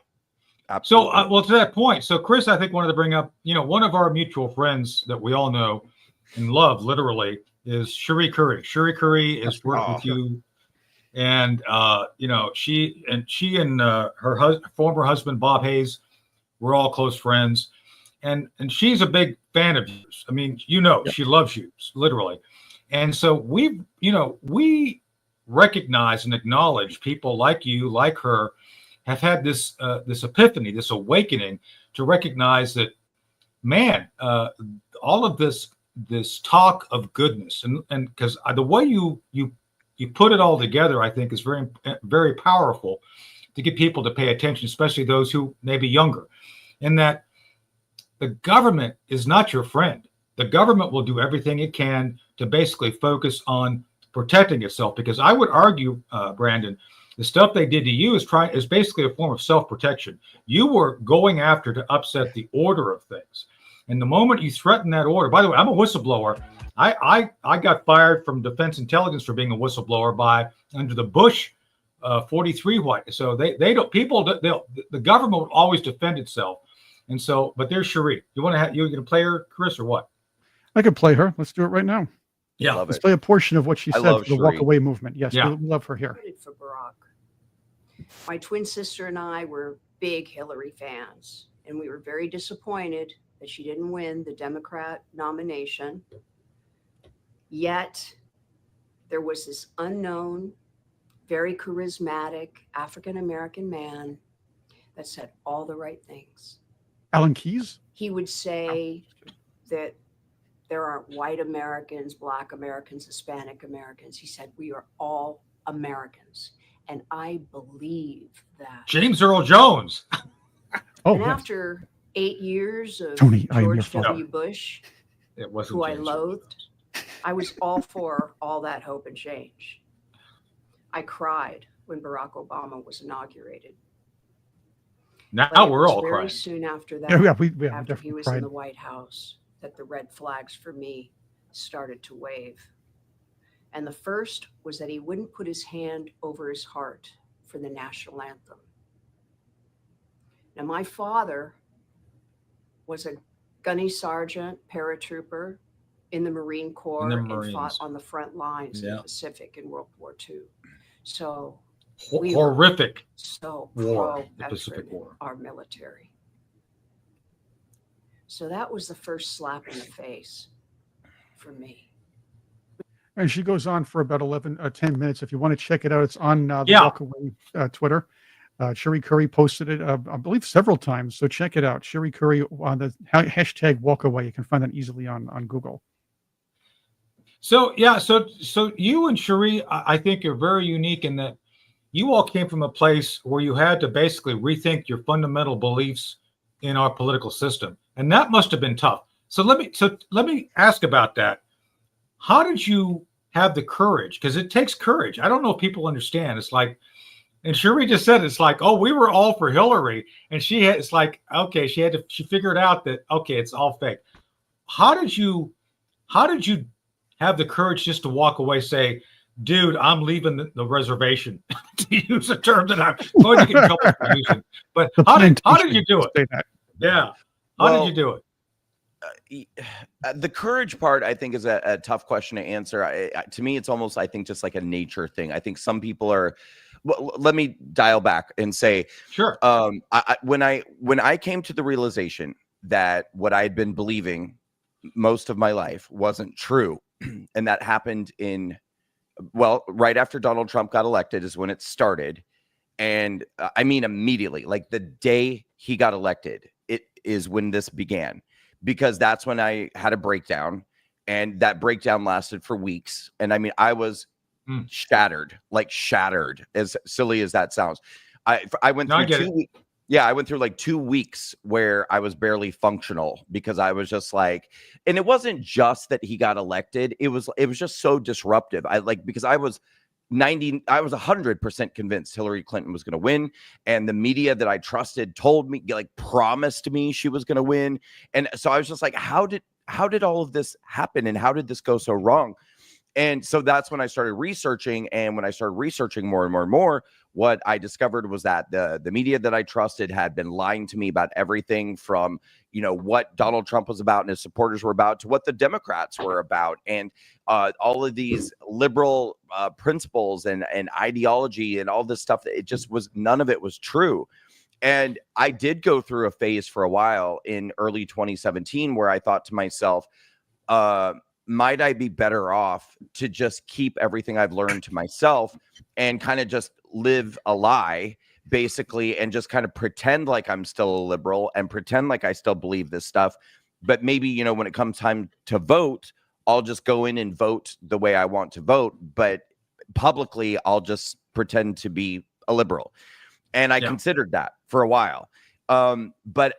Absolutely. So, well, to that point, so Chris, I think wanted to bring up, one of our mutual friends that we all know and love, literally, is Cherie Curry. Cherie Curry has worked with you, and she and her former husband Bob Hayes were all close friends, and she's a big fan of yours. I mean, she loves you, literally, and so we recognize and acknowledge people like you, like her, have had this epiphany, this awakening to recognize that, man, all of this talk of goodness, and because the way you put it all together, I think is very, very powerful to get people to pay attention, especially those who may be younger, in that the government is not your friend. The government will do everything it can to basically focus on protecting itself, because I would argue, Brandon, the stuff they did to you is basically a form of self-protection. You were going after to upset the order of things. And the moment you threaten that order, by the way, I'm a whistleblower. I got fired from Defense Intelligence for being a whistleblower under the Bush 43 white. So the government will always defend itself. And so, but there's Cherie. You're going to play her, Chris, or what? I could play her. Let's do it right now. Yeah. Let's play a portion of what she said for the walk away movement. Yes, we love her here. For Barack. My twin sister and I were big Hillary fans, and we were very disappointed that she didn't win the Democrat nomination. Yet there was this unknown, very charismatic African-American man that said all the right things. Alan Keyes? He would say that there aren't white Americans, Black Americans, Hispanic Americans. He said, we are all Americans. And I believe that. James Earl Jones. And after 8 years of Tony, George W. Bush, who I loathed, I was all for all that hope and change. I cried when Barack Obama was inaugurated. Now we're all very crying. Soon after that, after he was in the White House, that the red flags for me started to wave. And the first was that he wouldn't put his hand over his heart for the national anthem. Now, my father was a gunny sergeant, paratrooper in the Marine Corps and fought on the front lines in the Pacific in World War II. So horrific. So war, the Pacific War, our military. So that was the first slap in the face for me. And she goes on for about 10 minutes. If you want to check it out, it's on the Walk Away Twitter. Cherie Curry posted it, I believe, several times. So check it out. Cherie Curry on the hashtag Walk Away. You can find that easily on Google. So, so you and Cherie, I think, are very unique in that you all came from a place where you had to basically rethink your fundamental beliefs in our political system. And that must have been tough. So let me ask about that. How did you have the courage? Because it takes courage. I don't know if people understand. It's like, and Cherie just said, it's like, oh, we were all for Hillary. And it's like, okay, she figured out that, okay, it's all fake. How did you have the courage just to walk away, say, dude, I'm leaving the reservation, to use a term that I'm going to get in trouble for using. But how did you do it? Yeah. How did you do it? The courage part, I think, is a tough question to answer. To me, it's almost, I think, just like a nature thing. I think some people are. Well, let me dial back and say, sure. When I came to the realization that what I had been believing most of my life wasn't true, and that happened right after Donald Trump got elected is when it started, and I mean immediately, like the day he got elected, it is when this began. Because that's when I had a breakdown, and that breakdown lasted for weeks. And I mean, I was shattered, as silly as that sounds. I went through Yeah, I went through like 2 weeks where I was barely functional because I was just like, and it wasn't just that he got elected. It was just so disruptive. Because I was 100% convinced Hillary Clinton was going to win. And the media that I trusted told me, like, promised me she was going to win. And so I was just like, how did all of this happen? And how did this go so wrong? And so that's when I started researching. And when I started researching more and more and more, what I discovered was that the media that I trusted had been lying to me about everything from, what Donald Trump was about and his supporters were about to what the Democrats were about. And all of these liberal principles and ideology and all this stuff, it just was, none of it was true. And I did go through a phase for a while in early 2017 where I thought to myself, might I be better off to just keep everything I've learned to myself and kind of just live a lie, basically, and just kind of pretend like I'm still a liberal and pretend like I still believe this stuff. But maybe, when it comes time to vote, I'll just go in and vote the way I want to vote. But publicly, I'll just pretend to be a liberal. And I considered that for a while. But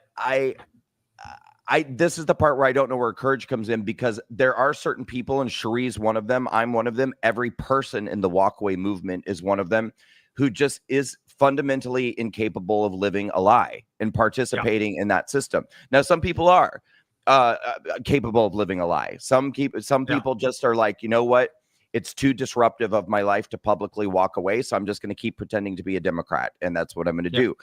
this is the part where I don't know where courage comes in, because there are certain people, and Cherie's one of them. I'm one of them. Every person in the walkaway movement is one of them, who just is fundamentally incapable of living a lie and participating in that system. Now, some people are capable of living a lie. Some people just are like, you know what? It's too disruptive of my life to publicly walk away. So I'm just going to keep pretending to be a Democrat. And that's what I'm going to do.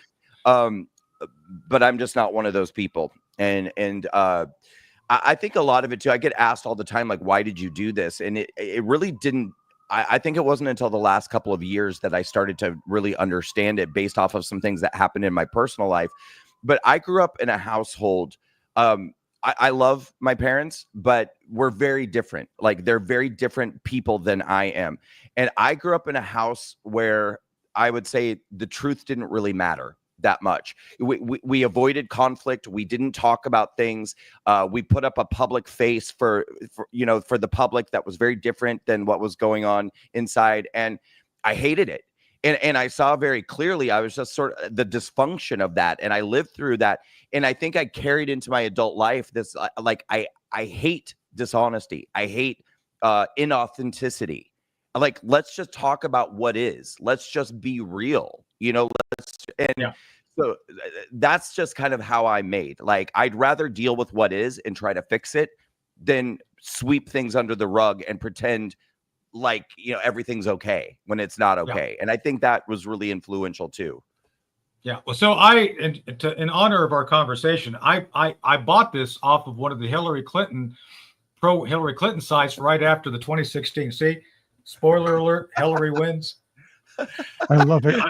But I'm just not one of those people. And I think a lot of it too, I get asked all the time, like, why did you do this? And it really didn't. I think it wasn't until the last couple of years that I started to really understand it based off of some things that happened in my personal life. But I grew up in a household. I love my parents, but we're very different. Like, they're very different people than I am. And I grew up in a house where I would say the truth didn't really matter that much. We avoided conflict. We didn't talk about things. We put up a public face for the public that was very different than what was going on inside. And I hated it. And I saw very clearly, I was just sort of the dysfunction of that. And I lived through that. And I think I carried into my adult life this, I hate dishonesty. I hate inauthenticity. Like, let's just talk about what is. Let's just be real. So that's just kind of how I made. Like, I'd rather deal with what is and try to fix it than sweep things under the rug and pretend like, everything's okay when it's not okay. And I think that was really influential too. Yeah. Well, so in honor of our conversation, I bought this off of one of the pro Hillary Clinton sites right after the 2016. See, spoiler alert, Hillary wins. I love it.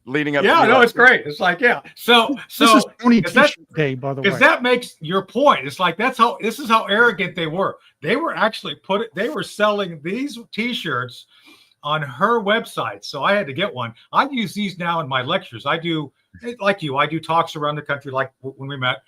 Leading up. Yeah, no, it's great. It's like, So this is Tony T-shirt day, by the way. Because that makes your point. It's like, this is how arrogant they were. They were actually they were selling these T-shirts on her website. So I had to get one. I use these now in my lectures. I do, like you, I do talks around the country, like when we met.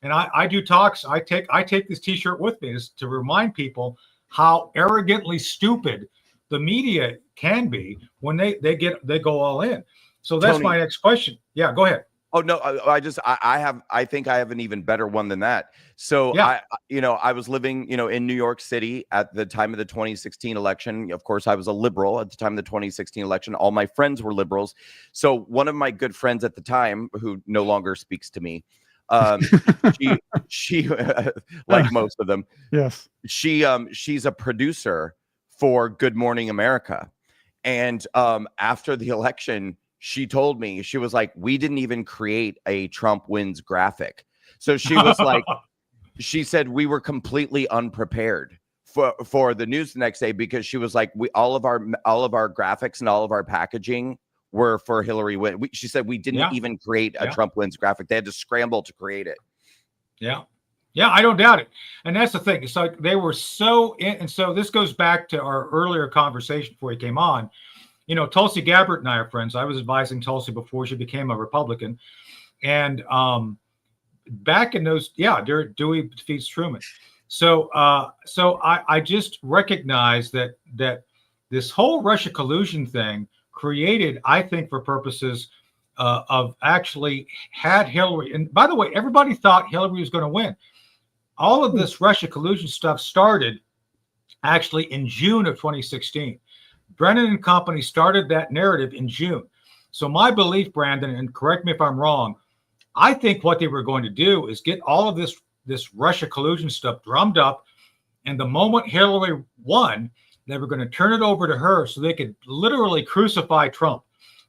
And I do talks. I take this T-shirt with me to remind people how arrogantly stupid the media can be when they go all in. So that's Tony, my next question. Yeah, go ahead. Oh no, I think I have an even better one than that. So I was living, in New York City at the time of the 2016 election. Of course, I was a liberal at the time of the 2016 election. All my friends were liberals. So one of my good friends at the time, who no longer speaks to me, she like most of them. Yes. She's a producer for Good Morning America. And after the election, she told me, she was like, we didn't even create a Trump wins graphic. So she was like, she said we were completely unprepared for the news the next day, because she was like, all of our graphics and all of our packaging were for Hillary win. She said we didn't even create a Trump wins graphic. They had to scramble to create it. Yeah. Yeah, I don't doubt it. And that's the thing. It's like they were and so this goes back to our earlier conversation before he came on. Tulsi Gabbard and I are friends. I was advising Tulsi before she became a Republican. And back in those, Dewey defeats Truman. So I just recognize that this whole Russia collusion thing created, I think, for purposes of actually had Hillary. And by the way, everybody thought Hillary was going to win. All of this Russia collusion stuff started actually in June of 2016. Brennan and company started that narrative in June. So my belief, Brandon, and correct me if I'm wrong, I think what they were going to do is get all of this Russia collusion stuff drummed up, and the moment Hillary won, they were going to turn it over to her so they could literally crucify Trump.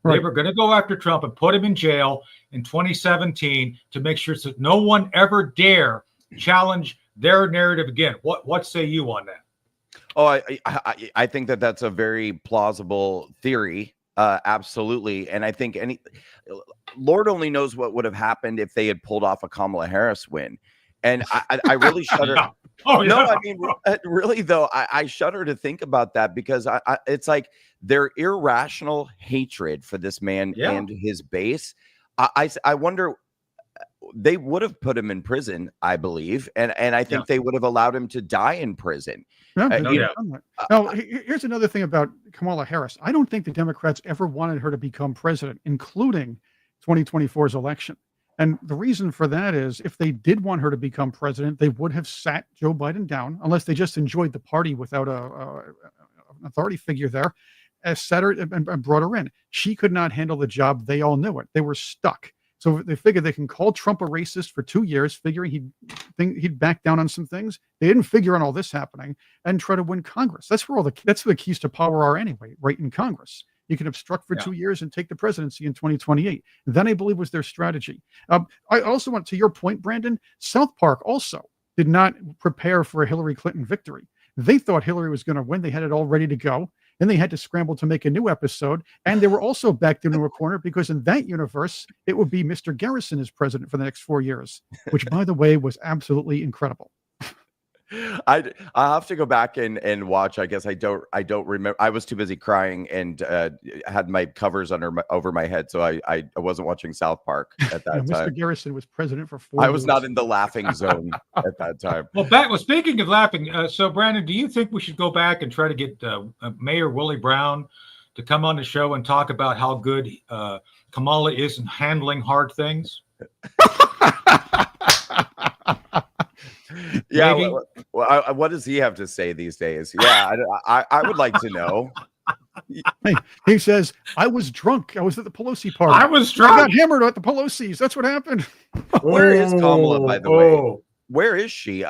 Right. They were going to go after Trump and put him in jail in 2017 to make sure that no one ever dare challenge their narrative again. What say you on that? Oh, I think that that's a very plausible theory. Absolutely. And I think Lord only knows what would have happened if they had pulled off a Kamala Harris win. And I really shudder. Yeah. Oh, no, yeah. I mean, really, though, I shudder to think about that because it's like their irrational hatred for this man and his base. I wonder, they would have put him in prison, I believe. And I think they would have allowed him to die in prison. Now, here's another thing about Kamala Harris. I don't think the Democrats ever wanted her to become president, including 2024's election. And the reason for that is if they did want her to become president, they would have sat Joe Biden down, unless they just enjoyed the party without an authority figure there, sat her and brought her in. She could not handle the job. They all knew it. They were stuck. So they figured they can call Trump a racist for 2 years, figuring he'd back down on some things. They didn't figure on all this happening and try to win Congress. That's where that's the keys to power are anyway, right in Congress. You can obstruct for 2 years and take the presidency in 2028. That, I believe, was their strategy. I also want, to your point, Brandon, South Park also did not prepare for a Hillary Clinton victory. They thought Hillary was going to win. They had it all ready to go. Then they had to scramble to make a new episode. And they were also backed into a corner because in that universe, it would be Mr. Garrison as president for the next 4 years, which, by the way, was absolutely incredible. I'll have to go back and watch. I guess I don't remember. I was too busy crying and had my covers over my head, so I wasn't watching South Park at that time. Mr. Garrison was president for 4 years. I was not in the laughing zone at that time. Well, speaking of laughing, so Brandon, do you think we should go back and try to get Mayor Willie Brown to come on the show and talk about how good Kamala is in handling hard things? Yeah, what does he have to say these days? Yeah, I would like to know. Hey, he says, I was drunk. I was at the Pelosi party. I was drunk. I got hammered at the Pelosi's. That's what happened. Where is Kamala, by the way? Where is she?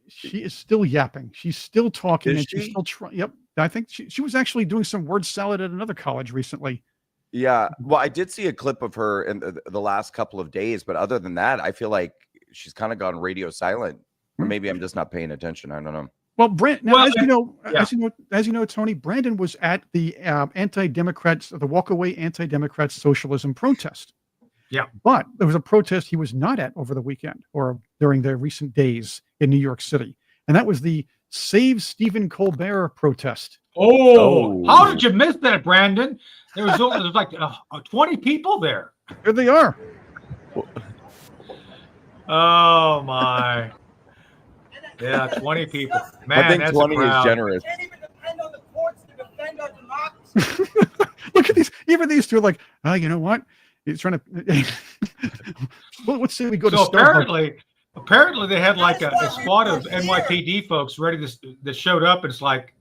She is still yapping. She's still talking. Is she's still trying. Yep. I think she was actually doing some word salad at another college recently. Yeah. Well, I did see a clip of her in the last couple of days, but other than that, I feel like she's kind of gone radio silent. Or maybe I'm just not paying attention. I don't know. Well, as you know, Tony, Brandon was at the anti-Democrats, the walkaway anti-Democrat socialism protest. Yeah. But there was a protest he was not at over the weekend or during the recent days in New York City. And that was the Save Stephen Colbert protest. Oh, how did you miss that, Brandon? There was like 20 people there. There they are. Oh, my. Yeah, 20 people. Man, I think 20 is generous. Can't even depend on the courts to defend our democracy. Look at these. Even these two are like, oh, you know what? He's trying to. Well, let's say we go to Starbucks. Apparently, they had like a squad of NYPD folks ready that showed up, and it's like,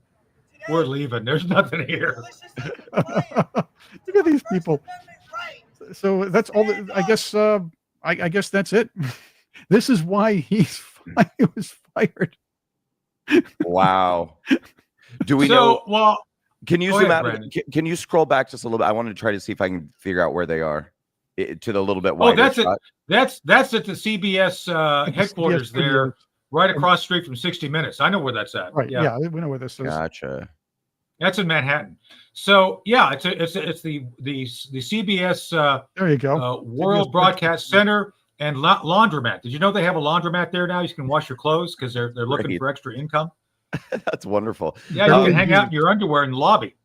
we're leaving. There's nothing here. Look at these people. So that's all. I guess. I guess that's it. This is why he was fired. Wow. Do we know? Well, can you zoom out? Can you scroll back just a little bit? I want to try to see if I can figure out where they are to the little bit wider. Oh, that's at the CBS headquarters there, right across the street from 60 Minutes. I know where that's at. Right. Yeah, we know where this is. Gotcha. That's in Manhattan. So yeah, it's the CBS there you go. World Broadcast Center and laundromat. Did you know they have a laundromat there now? You can wash your clothes because they're looking for extra income. That's wonderfjust Yeah, you can hang out in your underwear in the lobby.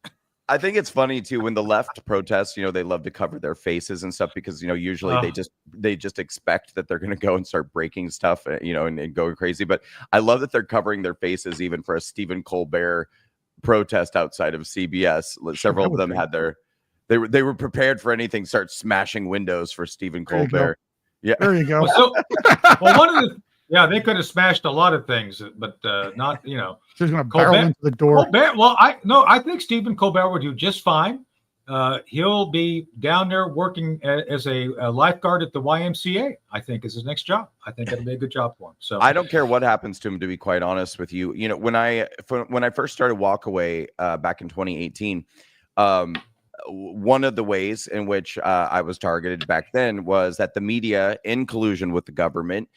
I think it's funny too when the left protests, they love to cover their faces and stuff because usually they just expect that they're going to go and start breaking stuff, and going crazy. But I love that they're covering their faces even for a Stephen Colbert protest outside of CBS. Several of them had their They were prepared for anything. Start smashing windows for Stephen Colbert. Yeah, there you go. Well, one of the they could have smashed a lot of things, but not She's going to barrel into the door. Colbert, well, I think Stephen Colbert would do just fine. He'll be down there working as a lifeguard at the YMCA. I think is his next job. I think that'll be a good job for him. So I don't care what happens to him, to be quite honest with you. When I first started Walkaway back in 2018, one of the ways in which I was targeted back then was that the media, in collusion with the government,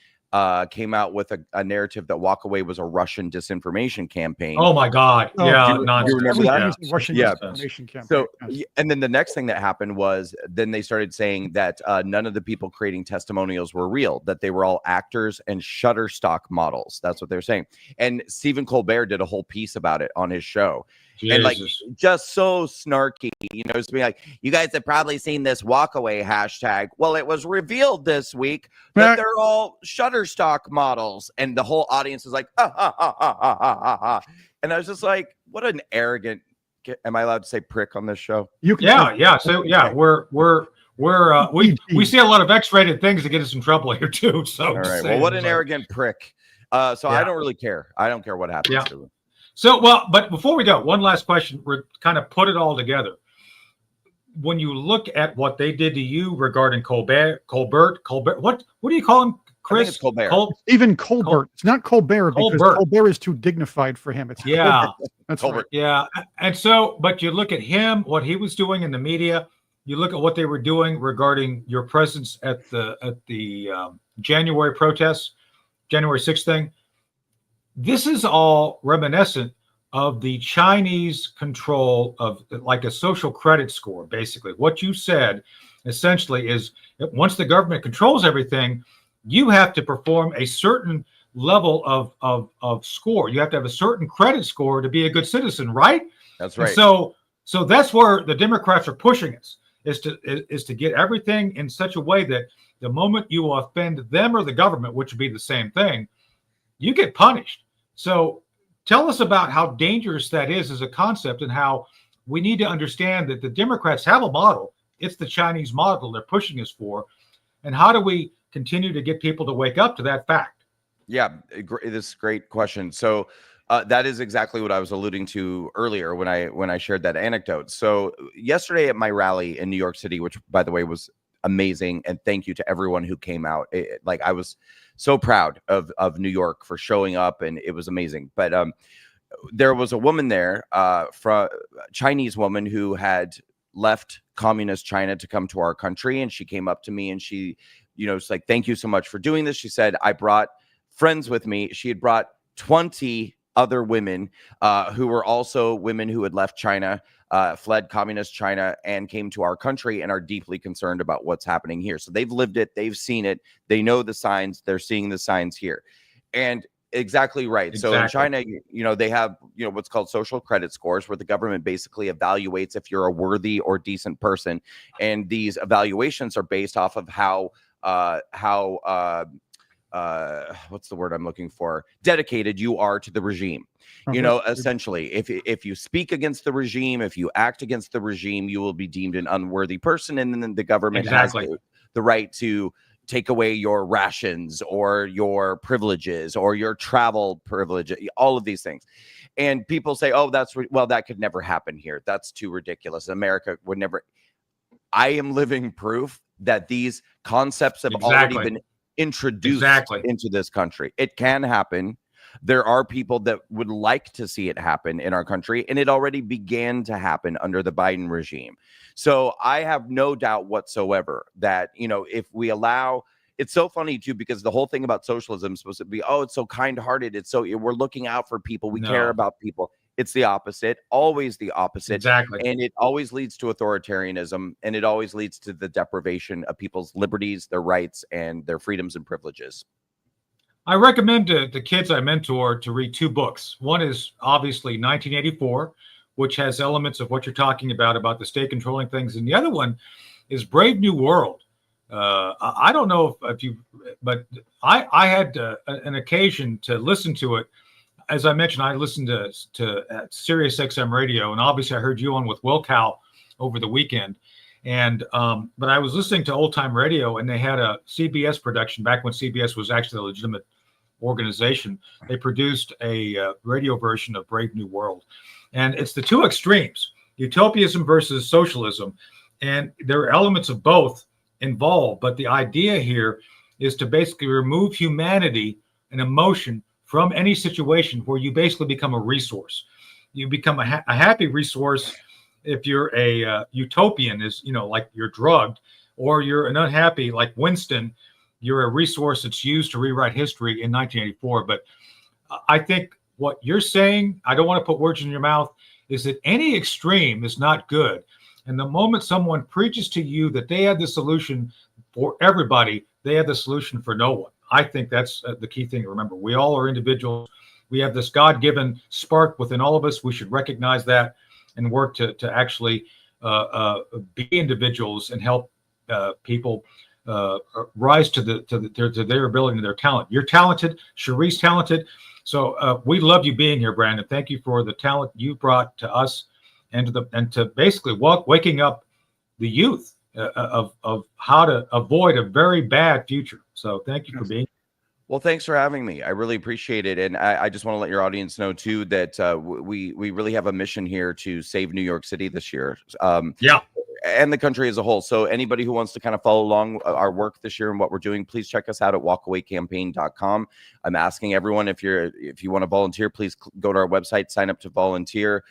came out with a narrative that Walkaway was a Russian disinformation campaign. Oh my God! Yeah, you remember that? Russian disinformation campaign. So, and then the next thing that happened was then they started saying that none of the people creating testimonials were real; that they were all actors and Shutterstock models. That's what they're saying. And Stephen Colbert did a whole piece about it on his show. Jesus. And like just so snarky, it's being like, you guys have probably seen this Walkaway hashtag. Well, it was revealed this week that they're all Shutterstock models, and the whole audience is like, and I was just like, what an arrogant. Am I allowed to say prick on this show? You can. So we see a lot of X-rated things that get us in trouble here too. So all right, well, what an arrogant prick. I don't really care. I don't care what happens to him. So, but before we go, one last question. We're kind of put it all together. When you look at what they did to you regarding Colbert, what do you call him, Chris? I think it's Colbert. Even Colbert. It's not Colbert because Colbert is too dignified for him. It's Colbert. That's Colbert. Right. Yeah. And so, but you look at him, what he was doing in the media, you look at what they were doing regarding your presence at the January protests, January 6th thing. This is all reminiscent of the Chinese control of like a social credit score. Basically, what you said essentially is that once the government controls everything, you have to perform a certain level of score. You have to have a certain credit score to be a good citizen, right? That's right. And so that's where the Democrats are pushing us, is to get everything in such a way that the moment you offend them or the government, which would be the same thing, you get punished. So tell us about how dangerous that is as a concept, and how we need to understand that the Democrats have a model. It's the Chinese model they're pushing us for. And how do we continue to get people to wake up to that fact? Yeah, this is a great question. So that is exactly what I was alluding to earlier when I shared that anecdote. So yesterday at my rally in New York City, which by the way was amazing, and thank you to everyone who came out. I was so proud of New York for showing up, and it was amazing. But there was a woman there, from Chinese woman, who had left communist China to come to our country, and she came up to me and she, it's like, thank you so much for doing this. She said, I brought friends with me. She had brought 20 other women who were also women who had left China, fled communist China, and came to our country and are deeply concerned about what's happening here. So they've lived it, they've seen it, they know the signs, they're seeing the signs here. And exactly right. Exactly. So in China, they have, what's called social credit scores, where the government basically evaluates if you're a worthy or decent person. And these evaluations are based off of how what's the word I'm looking for? Dedicated you are to the regime. Essentially, if you speak against the regime, if you act against the regime, you will be deemed an unworthy person, and then the government has the right to take away your rations or your privileges or your travel privilege, all of these things. And people say, oh, that could never happen here. That's too ridiculous. America would never. I am living proof that these concepts have already been introduced into this country. It can happen. There are people that would like to see it happen in our country, and it already began to happen under the Biden regime. So I have no doubt whatsoever that, if we allow, it's so funny too, because the whole thing about socialism is supposed to be, oh, it's so kind-hearted. It's so, we're looking out for people. We care about people. It's the opposite, always the opposite. Exactly. And it always leads to authoritarianism, and it always leads to the deprivation of people's liberties, their rights, and their freedoms and privileges. I recommend to the kids I mentor to read two books. One is obviously 1984, which has elements of what you're talking about the state controlling things. And the other one is Brave New World. I don't know if you, but I had an occasion to listen to it. As I mentioned, I listened to Sirius XM radio, and obviously I heard you on with Will Cow over the weekend. And but I was listening to Old Time Radio, and they had a CBS production back when CBS was actually a legitimate organization. They produced a radio version of Brave New World, and it's the two extremes: utopianism versus socialism, and there are elements of both involved. But the idea here is to basically remove humanity and emotion from any situation where you basically become a resource. You become a happy resource if you're a utopian, is, you know, like you're drugged, or you're an unhappy, like Winston, you're a resource that's used to rewrite history in 1984. But I think what you're saying, I don't want to put words in your mouth, is that any extreme is not good. And the moment someone preaches to you that they have the solution for everybody, they have the solution for no one. I think that's the key thing to remember. We all are individuals. We have this God-given spark within all of us. We should recognize that and work to actually be individuals and help people rise to their ability and their talent. You're talented. Cherie's talented. So we love you being here, Brandon. Thank you for the talent you brought to us and to basically waking up the youth of how to avoid a very bad future. So thank you for being here. Well, thanks for having me. I really appreciate it. And I just want to let your audience know, too, that we really have a mission here to save New York City this year. Yeah. And the country as a whole. So anybody who wants to kind of follow along our work this year and what we're doing, please check us out at walkawaycampaign.com. I'm asking everyone, if you want to volunteer, please go to our website, sign up to volunteer.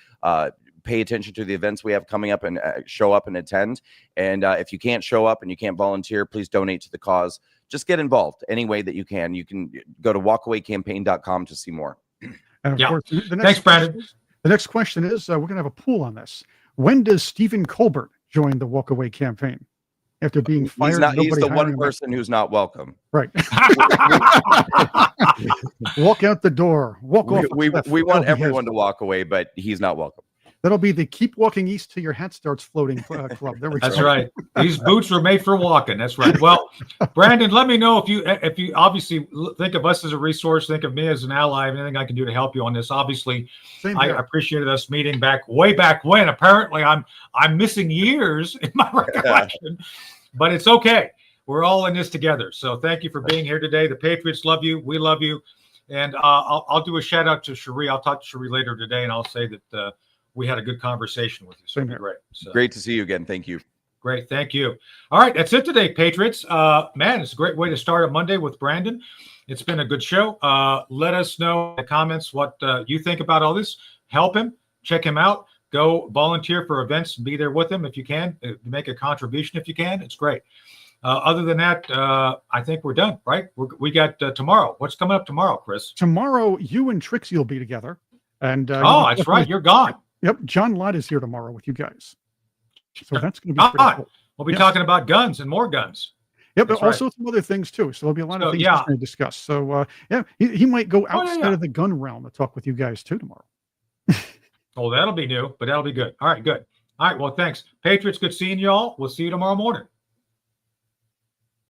Pay attention to the events we have coming up and show up and attend. And if you can't show up and you can't volunteer, please donate to the cause. Just get involved any way that you can. You can go to walkawaycampaign.com to see more. And of course, thanks, Brandon. The next question is, we're going to have a pool on this. When does Stephen Colbert join the Walkaway campaign? After being fired, he's the one person who's not welcome. Right. Walk out the door. Walk off. We want everyone to walk away, but he's not welcome. That'll be the Keep Walking East Till Your Hat Starts Floating Club. There we go. That's right. These boots were made for walking. That's right. Well, Brandon, let me know if you obviously think of us as a resource, think of me as an ally, anything I can do to help you on this. Obviously, I appreciated us meeting way back when. Apparently, I'm missing years in my recollection, but it's okay. We're all in this together. So thank you for being here today. The Patriots love you. We love you. And I'll do a shout out to Cherie. I'll talk to Cherie later today, and I'll say that we had a good conversation with you. So great. So, great to see you again. Thank you. Great. Thank you. All right. That's it today, Patriots. Man, it's a great way to start a Monday with Brandon. It's been a good show. Let us know in the comments what you think about all this. Help him. Check him out. Go volunteer for events and be there with him if you can. Make a contribution if you can. It's great. Other than that, I think we're done, right? We got tomorrow. What's coming up tomorrow, Chris? Tomorrow, you and Trixie will be together. And that's right. You're gone. Yep, John Lott is here tomorrow with you guys. So that's going to be pretty cool. We'll be talking about guns and more guns. Yep, but also some other things too. So there'll be a lot of things to discuss. So he might go outside of the gun realm to talk with you guys too tomorrow. Oh, that'll be new, but that'll be good. All right, good. All right, well, thanks. Patriots, good seeing you all. We'll see you tomorrow morning.